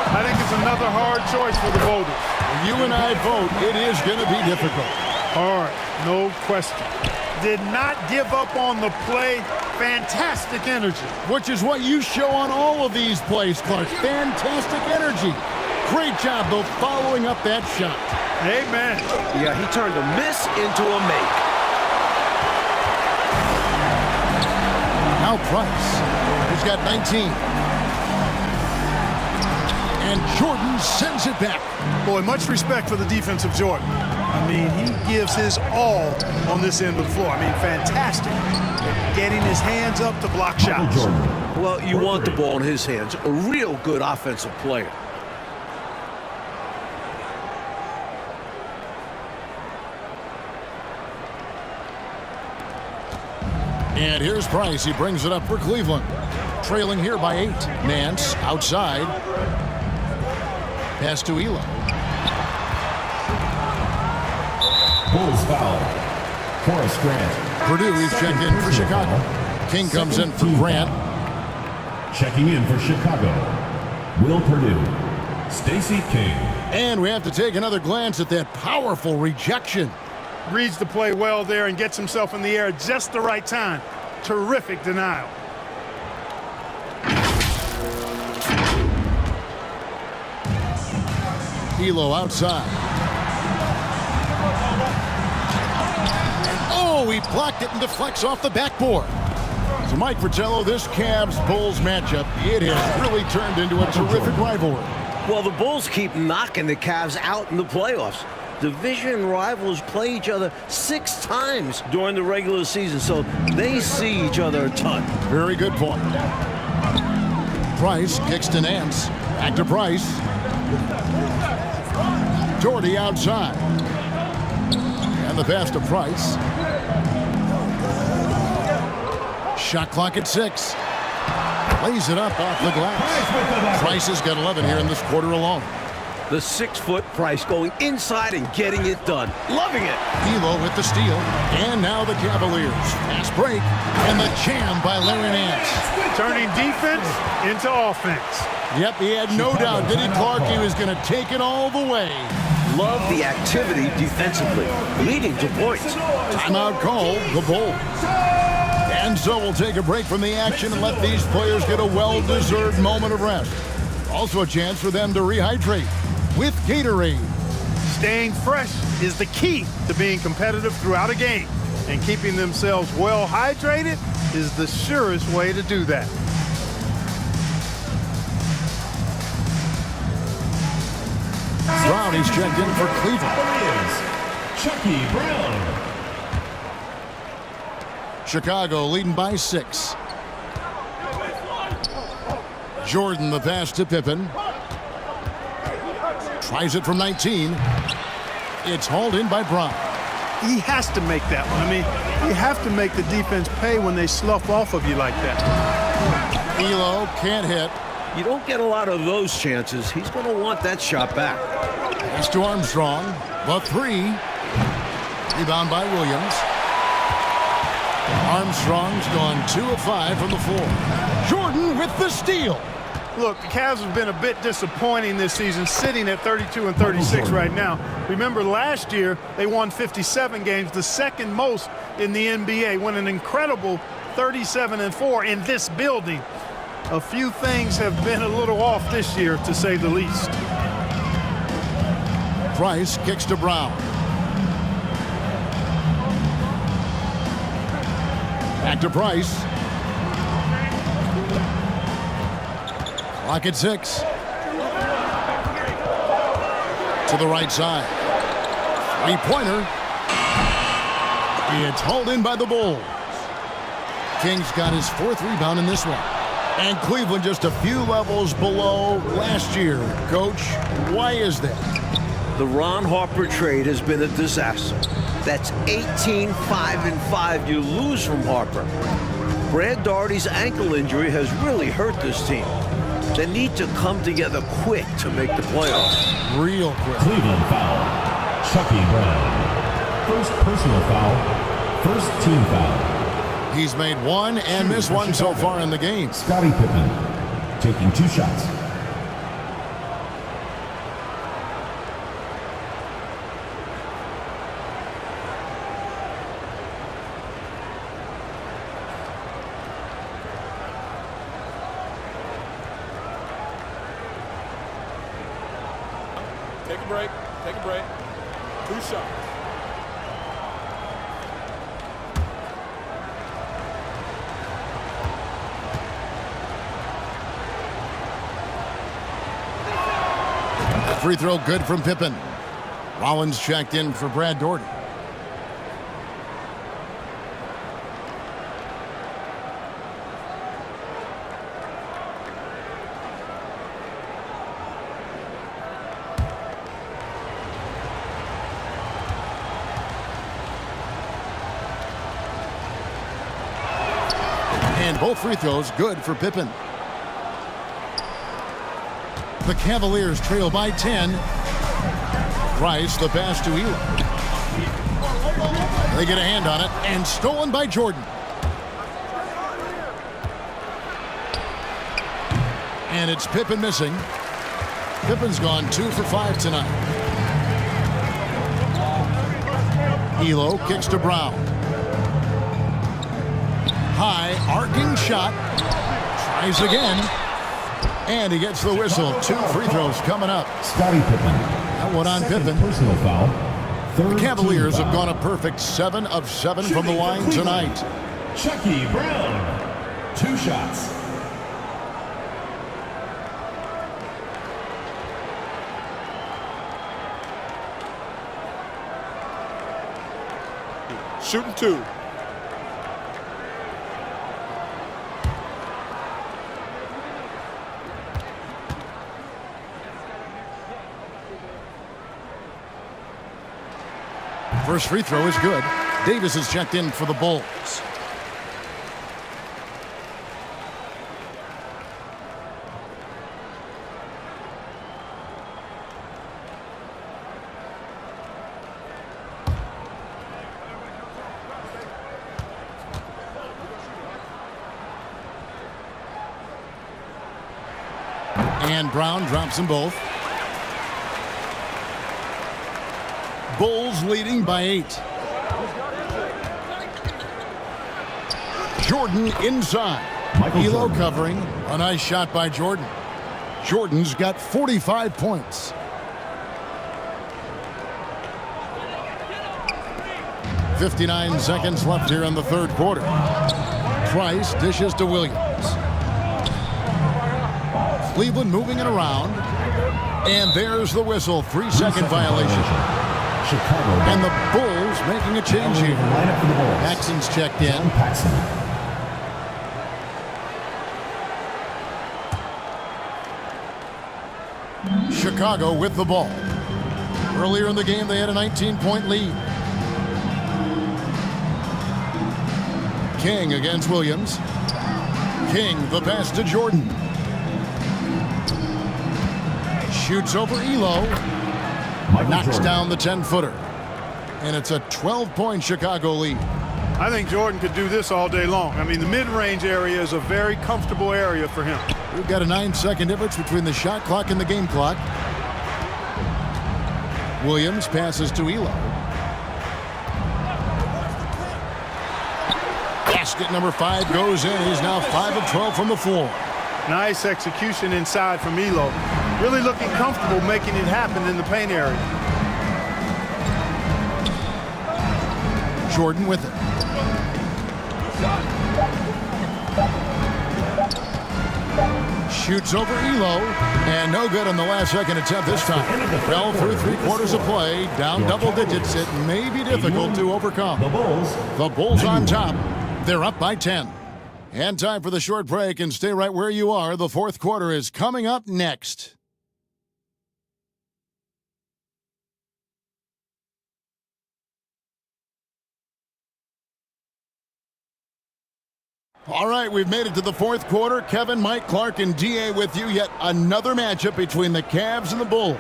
I think it's another hard choice for the voters. You and I vote it is going to be difficult. Hard, no question. Did not give up on the play. Fantastic energy. Which is what you show on all of these plays, Clark. Fantastic energy. Great job, though, following up that shot. Amen. Yeah, he turned a miss into a make. Now Price. He's got 19. And Jordan sends it back. Boy, much respect for the defensive Jordan. I mean, he gives his all on this end of the floor. I mean, fantastic. Getting his hands up to block shots. Well, you want the ball in his hands. A real good offensive player. And here's Price. He brings it up for Cleveland. Trailing here by 8. Nance outside. Pass to Elo. Bulls foul. Horace Grant. Purdue is checked in for Chicago. King comes in for Grant. Checking in for Chicago, Will Purdue. Stacey King. And we have to take another glance at that powerful rejection. reads the play well there and gets himself in the air at just the right time. Terrific denial. Elo outside. Oh, he blocked it and deflects off the backboard. So Mike Fratello, this Cavs-Bulls matchup, it has really turned into a terrific rivalry. Well, the Bulls keep knocking the Cavs out in the playoffs. Division rivals play each other 6 times during the regular season, so they see each other a ton. Very good point. Price kicks to Nance. Back to Price. Doherty outside. And the pass to Price. Shot clock at 6. Lays it up off the glass. Price has got 11 here in this quarter alone. The 6-foot Price going inside and getting it done. Loving it. Elo with the steal. And now the Cavaliers. Fast break. And the jam by Larry Nance. Turning defense into offense. Yep, he had no doubt, did he, Clark? He was going to take it all the way. Love the activity defensively, leading to points. Timeout called, the Bulls. And so we'll take a break from the action and let these players get a well-deserved moment of rest. Also a chance for them to rehydrate with Gatorade. Staying fresh is the key to being competitive throughout a game. And keeping themselves well hydrated is the surest way to do that. Brown is checked in for Cleveland. Chucky Brown. Chicago leading by 6. Jordan the pass to Pippen. Tries it from 19. It's hauled in by Brown. He has to make that one. I mean, you have to make the defense pay when they slough off of you like that. Elo can't hit. You don't get a lot of those chances. He's going to want that shot back. Pass to Armstrong. The 3. Rebound by Williams. Armstrong's gone 2 of 5 from the floor. Jordan with the steal. Look, the Cavs have been a bit disappointing this season, sitting at 32 and 36 right now. Remember, last year they won 57 games, the second most in the NBA, won an incredible 37-4 in this building. A few things have been a little off this year, to say the least. Price kicks to Brown. Back to Price. Clock at 6. To the right side. 3-pointer. It's hauled in by the Bulls. King's got his 4th rebound in this one. And Cleveland just a few levels below last year. Coach, why is that? The Ron Harper trade has been a disaster. That's 18 5-5 you lose from Harper. Brad Daugherty's ankle injury has really hurt this team. They need to come together quick to make the playoffs. Real quick. Cleveland foul. Chucky Brown. First personal foul. First team foul. He's made 1 and missed 1 so far in the game. Scottie Pippen taking 2 shots. Take a break. Take a break. 2 shots. Free throw good from Pippen. Rollins checked in for Brad Daugherty. And both free throws good for Pippen. The Cavaliers trail by 10. Price, the pass to Elo. They get a hand on it, and stolen by Jordan. And it's Pippen missing. Pippen's gone 2 for 5 tonight. Elo kicks to Brown. High arcing shot. Tries again. And he gets the whistle. 2 free throws coming up. Scottie Pippen. That one on Second Pippen. personal foul. Third The Cavaliers team have foul. gone a perfect 7 of 7 from the line tonight. Chucky Brown. 2 shots. Shooting 2. First free throw is good. Davis is checked in for the Bulls. And Brown drops them both. Bulls leading by 8. Jordan inside. Michael Elo Jordan. covering. A nice shot by Jordan. Jordan's got 45 points. .59 seconds left here in the third quarter. Price dishes to Williams. Cleveland moving it around. And there's the whistle. 3-second violation. Chicago. And the Bulls making a change here. Lineup for the Bulls. Paxson's checked in. John Paxson. Chicago with the ball. Earlier in the game, they had a 19-point lead. King against Williams. King, the pass to Jordan. Shoots over Elo. Michael Knocks Jordan. down the 10-footer. And it's a 12-point Chicago lead. I think Jordan could do this all day long. I mean, the mid-range area is a very comfortable area for him. We've got a 9-second difference between the shot clock and the game clock. Williams passes to Elo. Basket number 5 goes in. He's now 5 of 12 from the floor. Nice execution inside from Elo. Really looking comfortable making it happen in the paint area. Jordan with it. Shoots over Elo, and no good on the last second attempt this time. Well, through 3 quarters of play, down double digits, it may be difficult to overcome. The Bulls. The Bulls on top. They're up by 10. And time for the short break, and stay right where you are. The fourth quarter is coming up next. All right, we've made it to the fourth quarter. Kevin, Mike, Clark, and DA with you. Yet another matchup between the Cavs and the Bulls.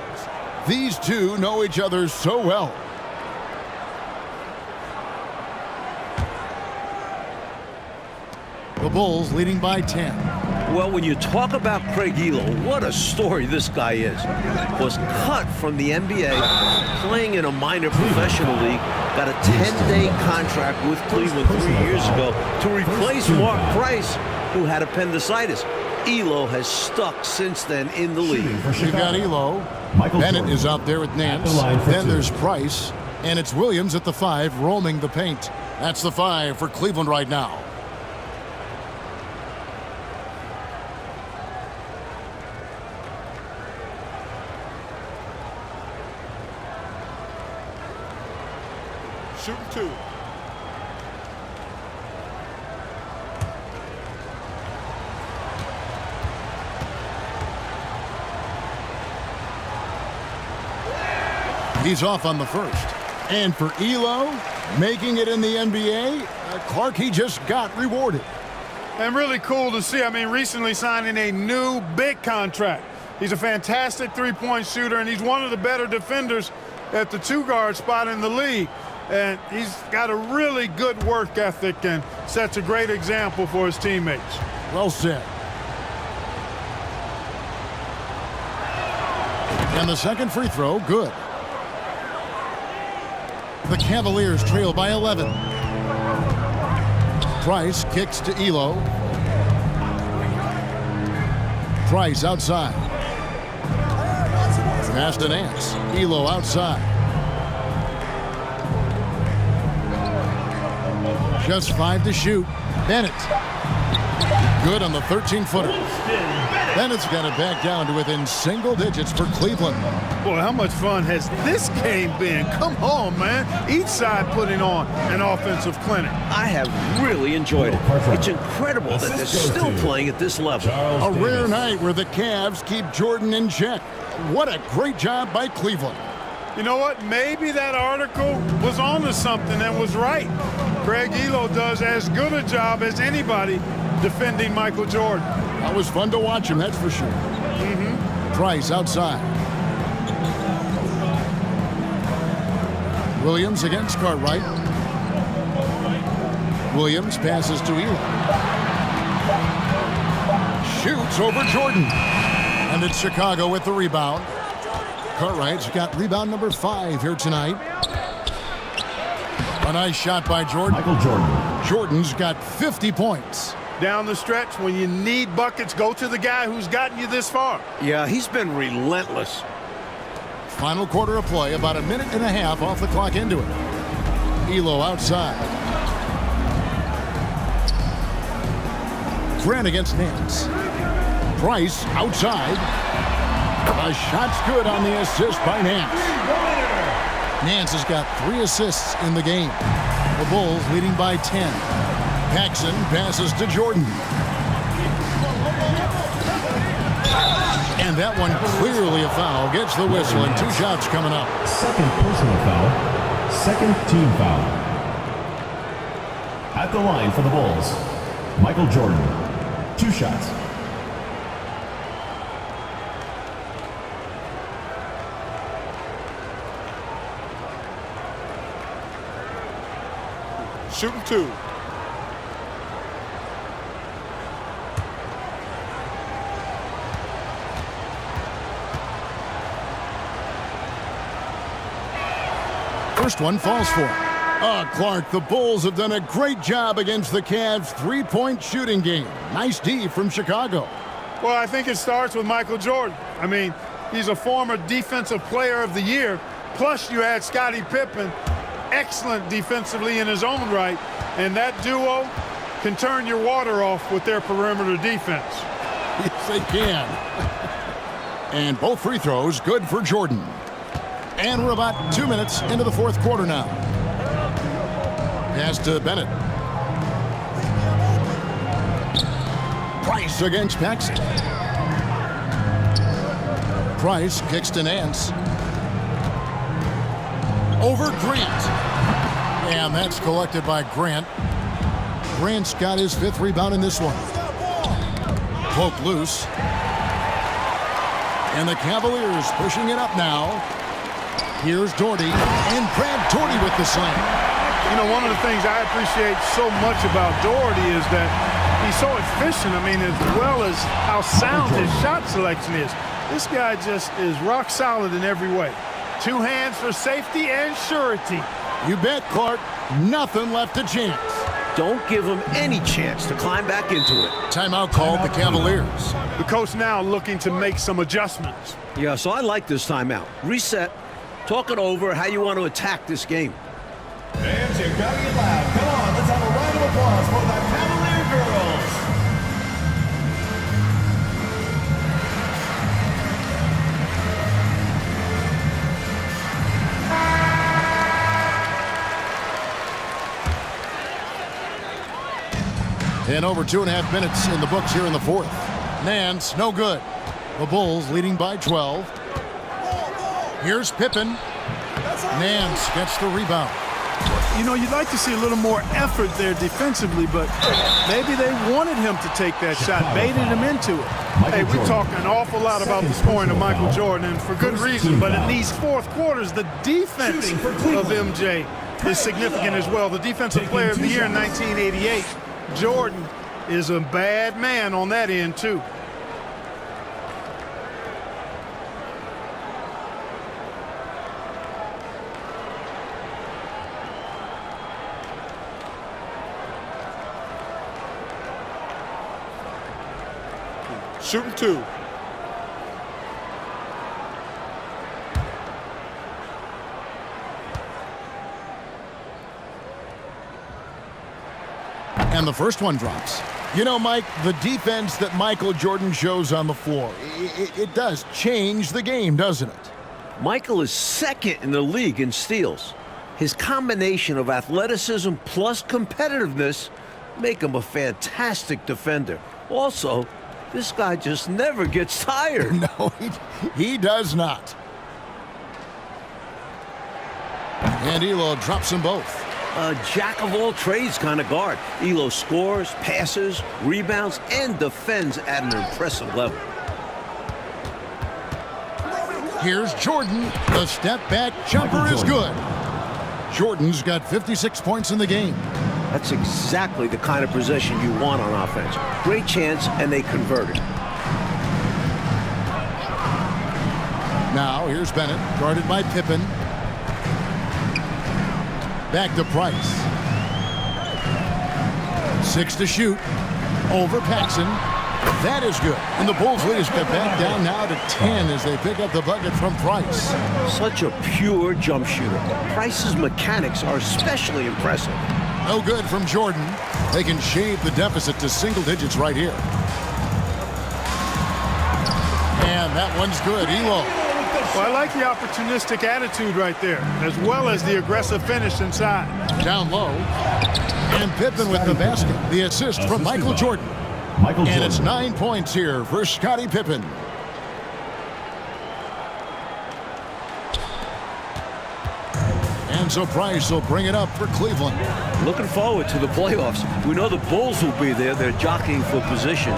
These two know each other so well. The Bulls leading by 10. Well, when you talk about Craig Elo, what a story this guy is. Was cut from the NBA, playing in a minor professional league, got a 10-day contract with Cleveland 3 years ago to replace Mark Price, who had appendicitis. Elo has stuck since then in the league. We've got Elo. Michael Bennett Jordan. is out there with Nance. At the line for Then 2. there's Price. And it's Williams at the 5 roaming the paint. That's the 5 for Cleveland right now. Shooting 2. He's off on the first. And for Elo, making it in the NBA, Clark, he just got rewarded. And really cool to see. I mean, recently signing a new big contract. He's a fantastic three-point shooter, and he's one of the better defenders at the 2-guard spot in the league. And he's got a really good work ethic and sets a great example for his teammates. Well said. And the second free throw, good. The Cavaliers trail by 11. Price kicks to Elo. Price outside. Pass to Nance. Elo outside. Just 5 to shoot. Bennett. Good on the 13-footer. Bennett's got it back down to within single digits for Cleveland. Boy, how much fun has this game been? Come on, man. Each side putting on an offensive clinic. I have really enjoyed it. It's incredible that they're still playing at this level. A rare night where the Cavs keep Jordan in check. What a great job by Cleveland. You know what? Maybe that article was onto something and was right. Craig Elo does as good a job as anybody defending Michael Jordan. That was fun to watch him, that's for sure. Price outside. Williams against Cartwright. Williams passes to Elo. Shoots over Jordan. And it's Chicago with the rebound. Cartwright's got rebound number 5 here tonight. A nice shot by Jordan. Michael Jordan. Jordan's got 50 points. Down the stretch, when you need buckets, go to the guy who's gotten you this far. Yeah, he's been relentless. Final quarter of play, about a minute and a half off the clock into it. Elo outside. Grant against Nance. Price outside. A shot's good on the assist by Nance. Nance has got 3 assists in the game. The Bulls leading by 10. Paxson passes to Jordan. And that one clearly a foul. Gets the whistle and 2 shots coming up. Second personal foul. Second team foul. At the line for the Bulls, Michael Jordan. 2 shots. Shooting 2. First one falls for him. Clark, the Bulls have done a great job against the Cavs' 3-point shooting game. Nice D from Chicago. Well, I think it starts with Michael Jordan. I mean, he's a former defensive player of the year. Plus, you add Scottie Pippen, excellent defensively in his own right. And that duo can turn your water off with their perimeter defense. Yes, they can. And both free throws good for Jordan. And we're about 2 minutes into the 4th quarter now. Pass to Bennett. Price against Paxson. Price kicks to Nance. Over Grant. And that's collected by Grant. Grant's got his 5th rebound in this one. Poke loose. And the Cavaliers pushing it up now. Here's Doherty, and Brad Doherty with the slam. You know, one of the things I appreciate so much about Doherty is that he's so efficient. I mean, as well as how sound his shot selection is. This guy just is rock solid in every way. 2 hands for safety and surety. You bet, Clark. Nothing left to chance. Don't give him any chance to climb back into it. Timeout called the Cavaliers. The coach now looking to make some adjustments. Yeah, so I like this timeout. Reset. Talk it over how you want to attack this game. Fans, you gotta get loud. Come on, let's have a round of applause for the Cavalier girls. And over 2.5 minutes in the books here in the 4th. Nance, no good. The Bulls leading by 12. Here's Pippen. Nance gets the rebound. You know, you'd like to see a little more effort there defensively, but maybe they wanted him to take that shot, baited him into it. Hey, we talk an awful lot about the scoring of Michael Jordan, and for good reason, but in these 4th quarters, the defense of MJ is significant as well. The Defensive Player of the Year in 1988. Jordan is a bad man on that end, too. Shooting 2. And the first one drops. You know, Mike, the defense that Michael Jordan shows on the floor, it does change the game, doesn't it? Michael is second in the league in steals. His combination of athleticism plus competitiveness make him a fantastic defender. Also, this guy just never gets tired. No, he does not. And Elo drops them both. A jack-of-all-trades kind of guard. Elo scores, passes, rebounds, and defends at an impressive level. Here's Jordan. The step-back jumper is good. Jordan's got 56 points in the game. That's exactly the kind of possession you want on offense. Great chance, and they converted. Now, here's Bennett, guarded by Pippen. Back to Price. 6 to shoot. Over Paxson. That is good. And the Bulls lead us back down now to 10 as they pick up the bucket from Price. Such a pure jump shooter. Price's mechanics are especially impressive. No good from Jordan. They can shave the deficit to single digits right here. And that one's good. Elo. Well, I like the opportunistic attitude right there, as well as the aggressive finish inside. Down low. And Pippen with the basket. The assist from Michael Jordan. And it's 9 points here for Scottie Pippen. And so Price will bring it up for Cleveland. Looking forward to the playoffs. We know the Bulls will be there. They're jockeying for position.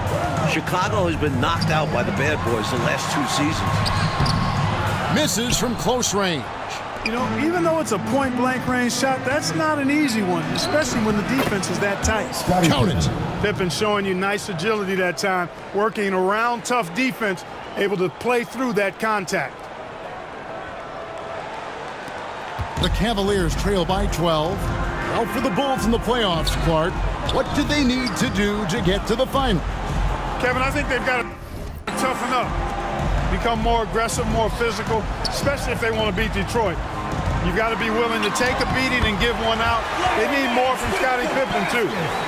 Chicago has been knocked out by the bad boys the last 2 seasons. Misses from close range. You know, even though it's a point-blank range shot, that's not an easy one, especially when the defense is that tight. Count it. Pippen showing you nice agility that time, working around tough defense, able to play through that contact. The Cavaliers trail by 12. Out for the Bulls in the playoffs, Clark. What do they need to do to get to the final? Kevin, I think they've got to toughen up, become more aggressive, more physical, especially if they want to beat Detroit. You've got to be willing to take a beating and give one out. They need more from Scottie Pippen, too.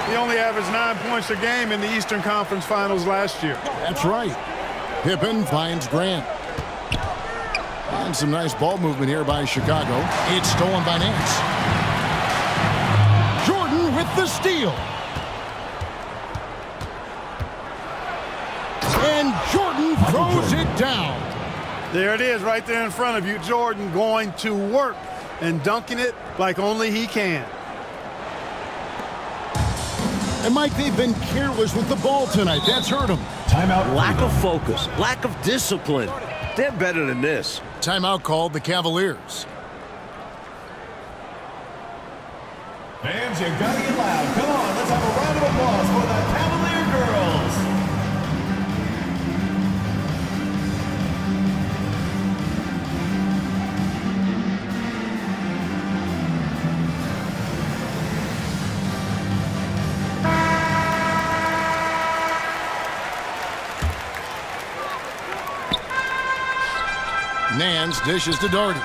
He only averaged 9 points a game in the Eastern Conference Finals last year. That's right. Pippen finds Grant. And some nice ball movement here by Chicago. It's stolen by Nance. Jordan with the steal. And Jordan throws it down. There it is right there in front of you. Jordan going to work and dunking it like only he can. And Mike, they've been careless with the ball tonight. That's hurt them. Timeout. Lack of focus, lack of discipline. They're better than this. Timeout called the Cavaliers. Fans, you gotta get loud. Come on, let's have a round of applause for the Cavalier girls. Nance dishes to Doherty.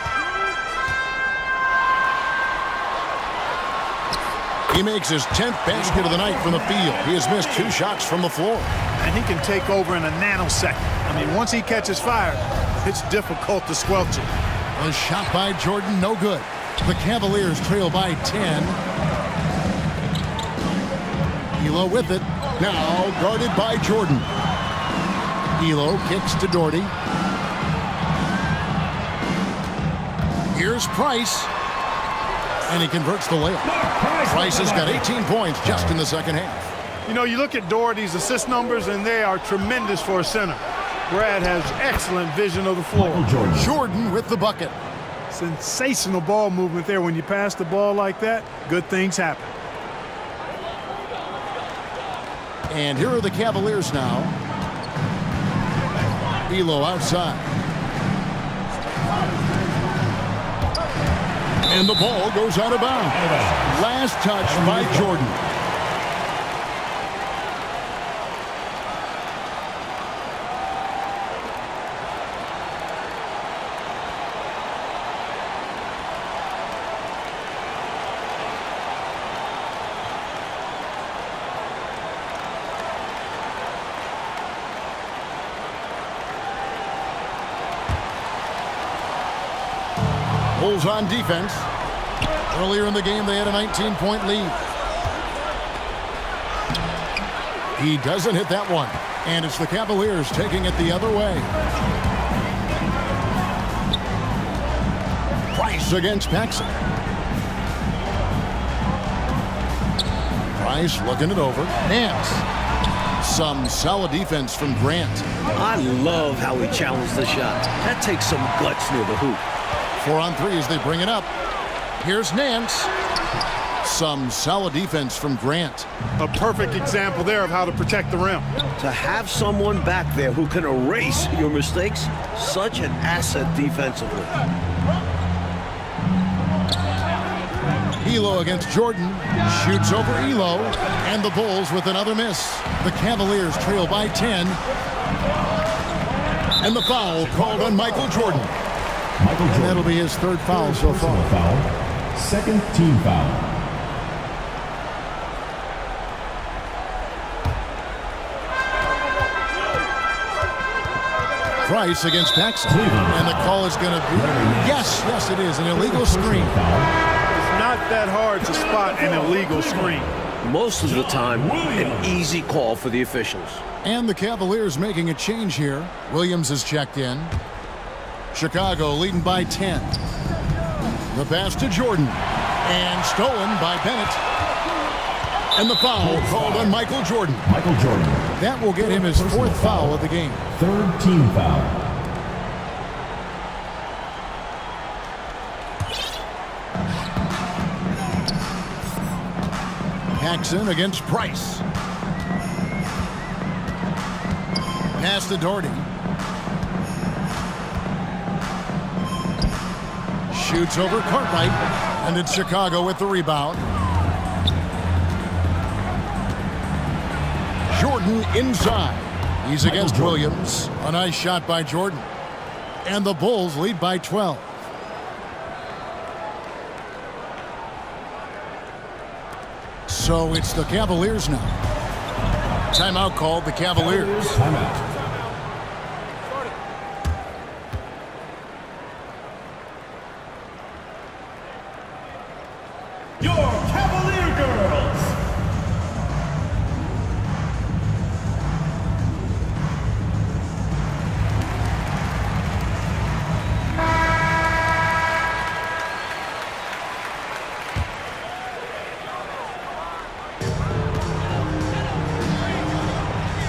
He makes his 10th basket of the night from the field. He has missed 2 shots from the floor. And he can take over in a nanosecond. I mean, once he catches fire, it's difficult to squelch it. A shot by Jordan, no good. The Cavaliers trail by 10. Elo with it. Now guarded by Jordan. Elo kicks to Doherty. Here's Price. And he converts the layup. Price has got 18 points just in the second half. You know, you look at Doherty's assist numbers, and they are tremendous for a center. Brad has excellent vision of the floor. Jordan with the bucket. Sensational ball movement there. When you pass the ball like that, good things happen. And here are the Cavaliers now. Elo outside. And the ball goes out of bounds. Last touch by Jordan. Bulls on defense. Earlier in the game, they had a 19-point lead. He doesn't hit that one. And it's the Cavaliers taking it the other way. Price against Paxson. Price looking it over. Nance. Some solid defense from Grant. I love how he challenged the shot. That takes some guts near the hoop. 4 on 3 as they bring it up. Here's Nance. Some solid defense from Grant. A perfect example there of how to protect the rim. To have someone back there who can erase your mistakes, such an asset defensively. Elo against Jordan. Shoots over Elo. And the Bulls with another miss. The Cavaliers trail by 10. And the foul called on Michael Jordan. Michael Jordan. That'll be his third foul so far. Foul. Second team foul. Price against Paxson. And the call is going to be, yes, it is, an illegal screen. It's not that hard to spot an illegal screen. Most of the time, an easy call for the officials. And the Cavaliers making a change here. Williams is checked in. Chicago leading by 10. The pass to Jordan. And stolen by Bennett. And the foul called on Michael Jordan. Michael Jordan. That will get him his fourth foul of the game. Third team foul. Paxson against Price. Pass to Doherty. Shoots over Cartwright. And it's Chicago with the rebound. Jordan inside. He's against Williams. A nice shot by Jordan. And the Bulls lead by 12. So it's the Cavaliers now. Timeout called the Cavaliers. Timeout. Your Cavalier girls.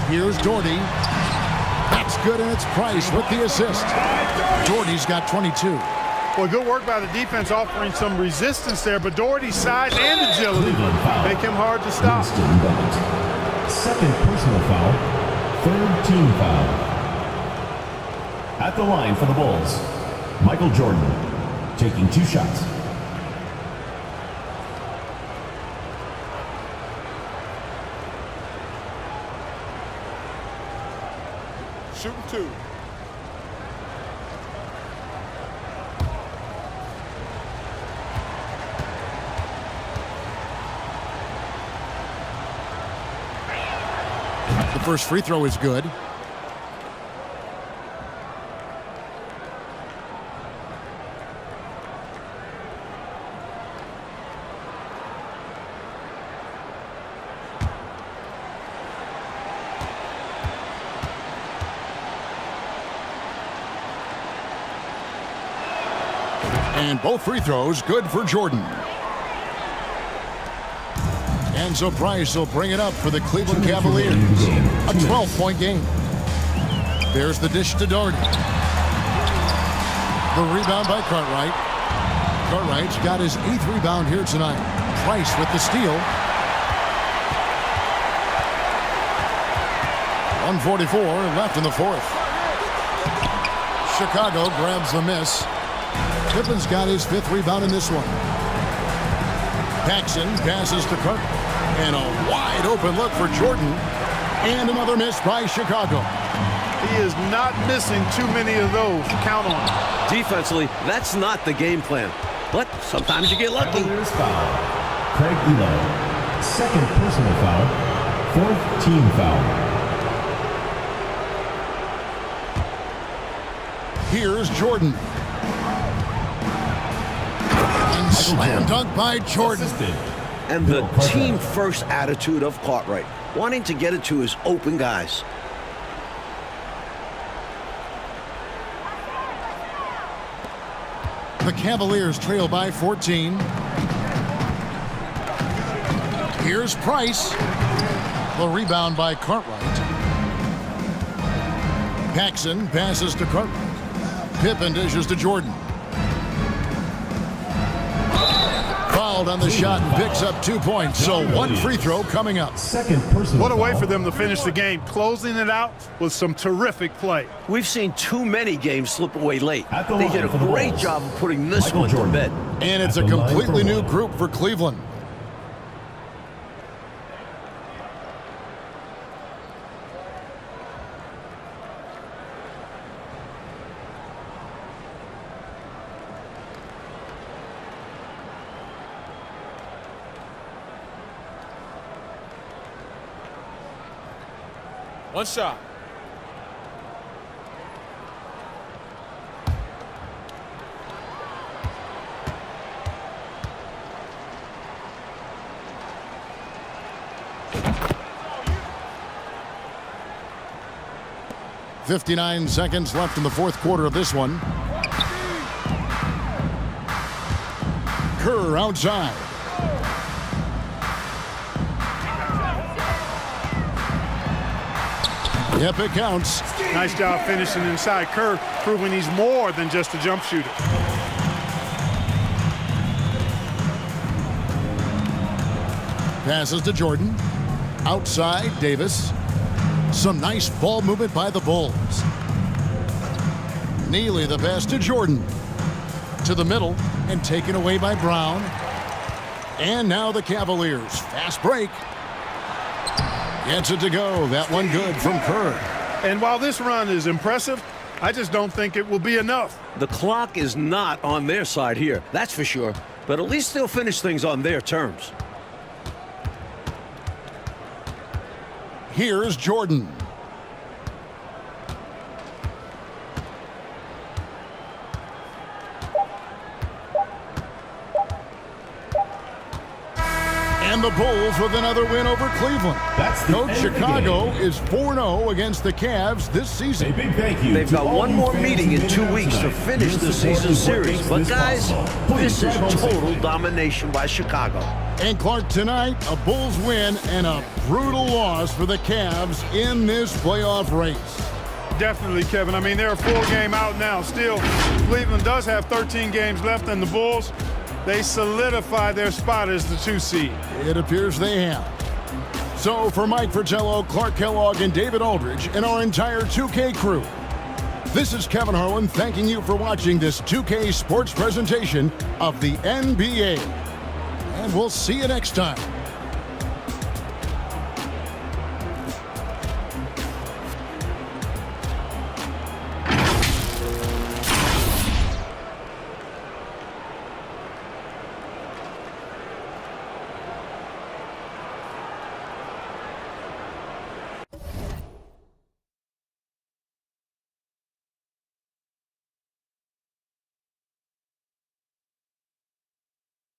Here's Doherty. That's good, and it's Price with the assist. Doherty's got 22. Well, good work by the defense offering some resistance there, but Doherty's size and agility make him hard to stop. Second personal foul. Third team foul. At the line for the Bulls, Michael Jordan taking 2 shots. Shooting 2. The first free throw is good. And both free throws good for Jordan. And so Price will bring it up for the Cleveland Cavaliers. A 12-point game. There's the dish to Doherty. The rebound by Cartwright. Cartwright's got his 8th rebound here tonight. Price with the steal. 1:44 left in the fourth. Chicago grabs the miss. Pippen's got his 5th rebound in this one. Paxson passes to Kirk. And a wide open look for Jordan. And another miss by Chicago. He is not missing too many of those. Count on him. Defensively, that's not the game plan. But sometimes you get lucky. Cavaliers foul. Craig Elo. Second personal foul. Fourth team foul. Here's Jordan. Slam dunk by Jordan. Assisted. And the team-first attitude of Cartwright, wanting to get it to his open guys. The Cavaliers trail by 14. Here's Price. The rebound by Cartwright. Paxson passes to Cartwright. Pippen dishes to Jordan. Fouled on the shot and picks up 2 points. So one free throw coming up. Second personal What a way foul. for them to finish the game, closing it out with some terrific play. We've seen too many games slip away late. At the They line did a for the great Bulls, job of putting this Michael one Jordan. to bed. And it's a At the line for completely new Bulls. group for Cleveland. One shot. .59 seconds left in the fourth quarter of this one. Kerr outside. Yep, it counts. Nice job finishing inside. Kerr proving he's more than just a jump shooter. Passes to Jordan. Outside, Davis. Some nice ball movement by the Bulls. Neely the pass to Jordan. To the middle and taken away by Brown. And now the Cavaliers. Fast break. Gets it to go. That one good from Kerr. And while this run is impressive, I just don't think it will be enough. The clock is not on their side here, that's for sure. But at least they'll finish things on their terms. Here's Jordan. And the Bulls with another win over Cleveland. That's the Coach end of the Chicago game. is 4-0 against the Cavs this A season. big thank you. They've to got all one you more fans meeting in who 2 made it weeks to tonight. finish Your the support season is what series. makes But this guys, possible. Please this is drive home safely. total domination by Chicago. And Clark, tonight, a Bulls win and a brutal loss for the Cavs in this playoff race. Definitely, Kevin. I mean, they're a 4-game out now. Still, Cleveland does have 13 games left, and the Bulls, they solidify their spot as the 2 seed. It appears they have. So for Mike Fratello, Clark Kellogg, and David Aldridge, and our entire 2K crew, this is Kevin Harlan thanking you for watching this 2K sports presentation of the NBA. And we'll see you next time.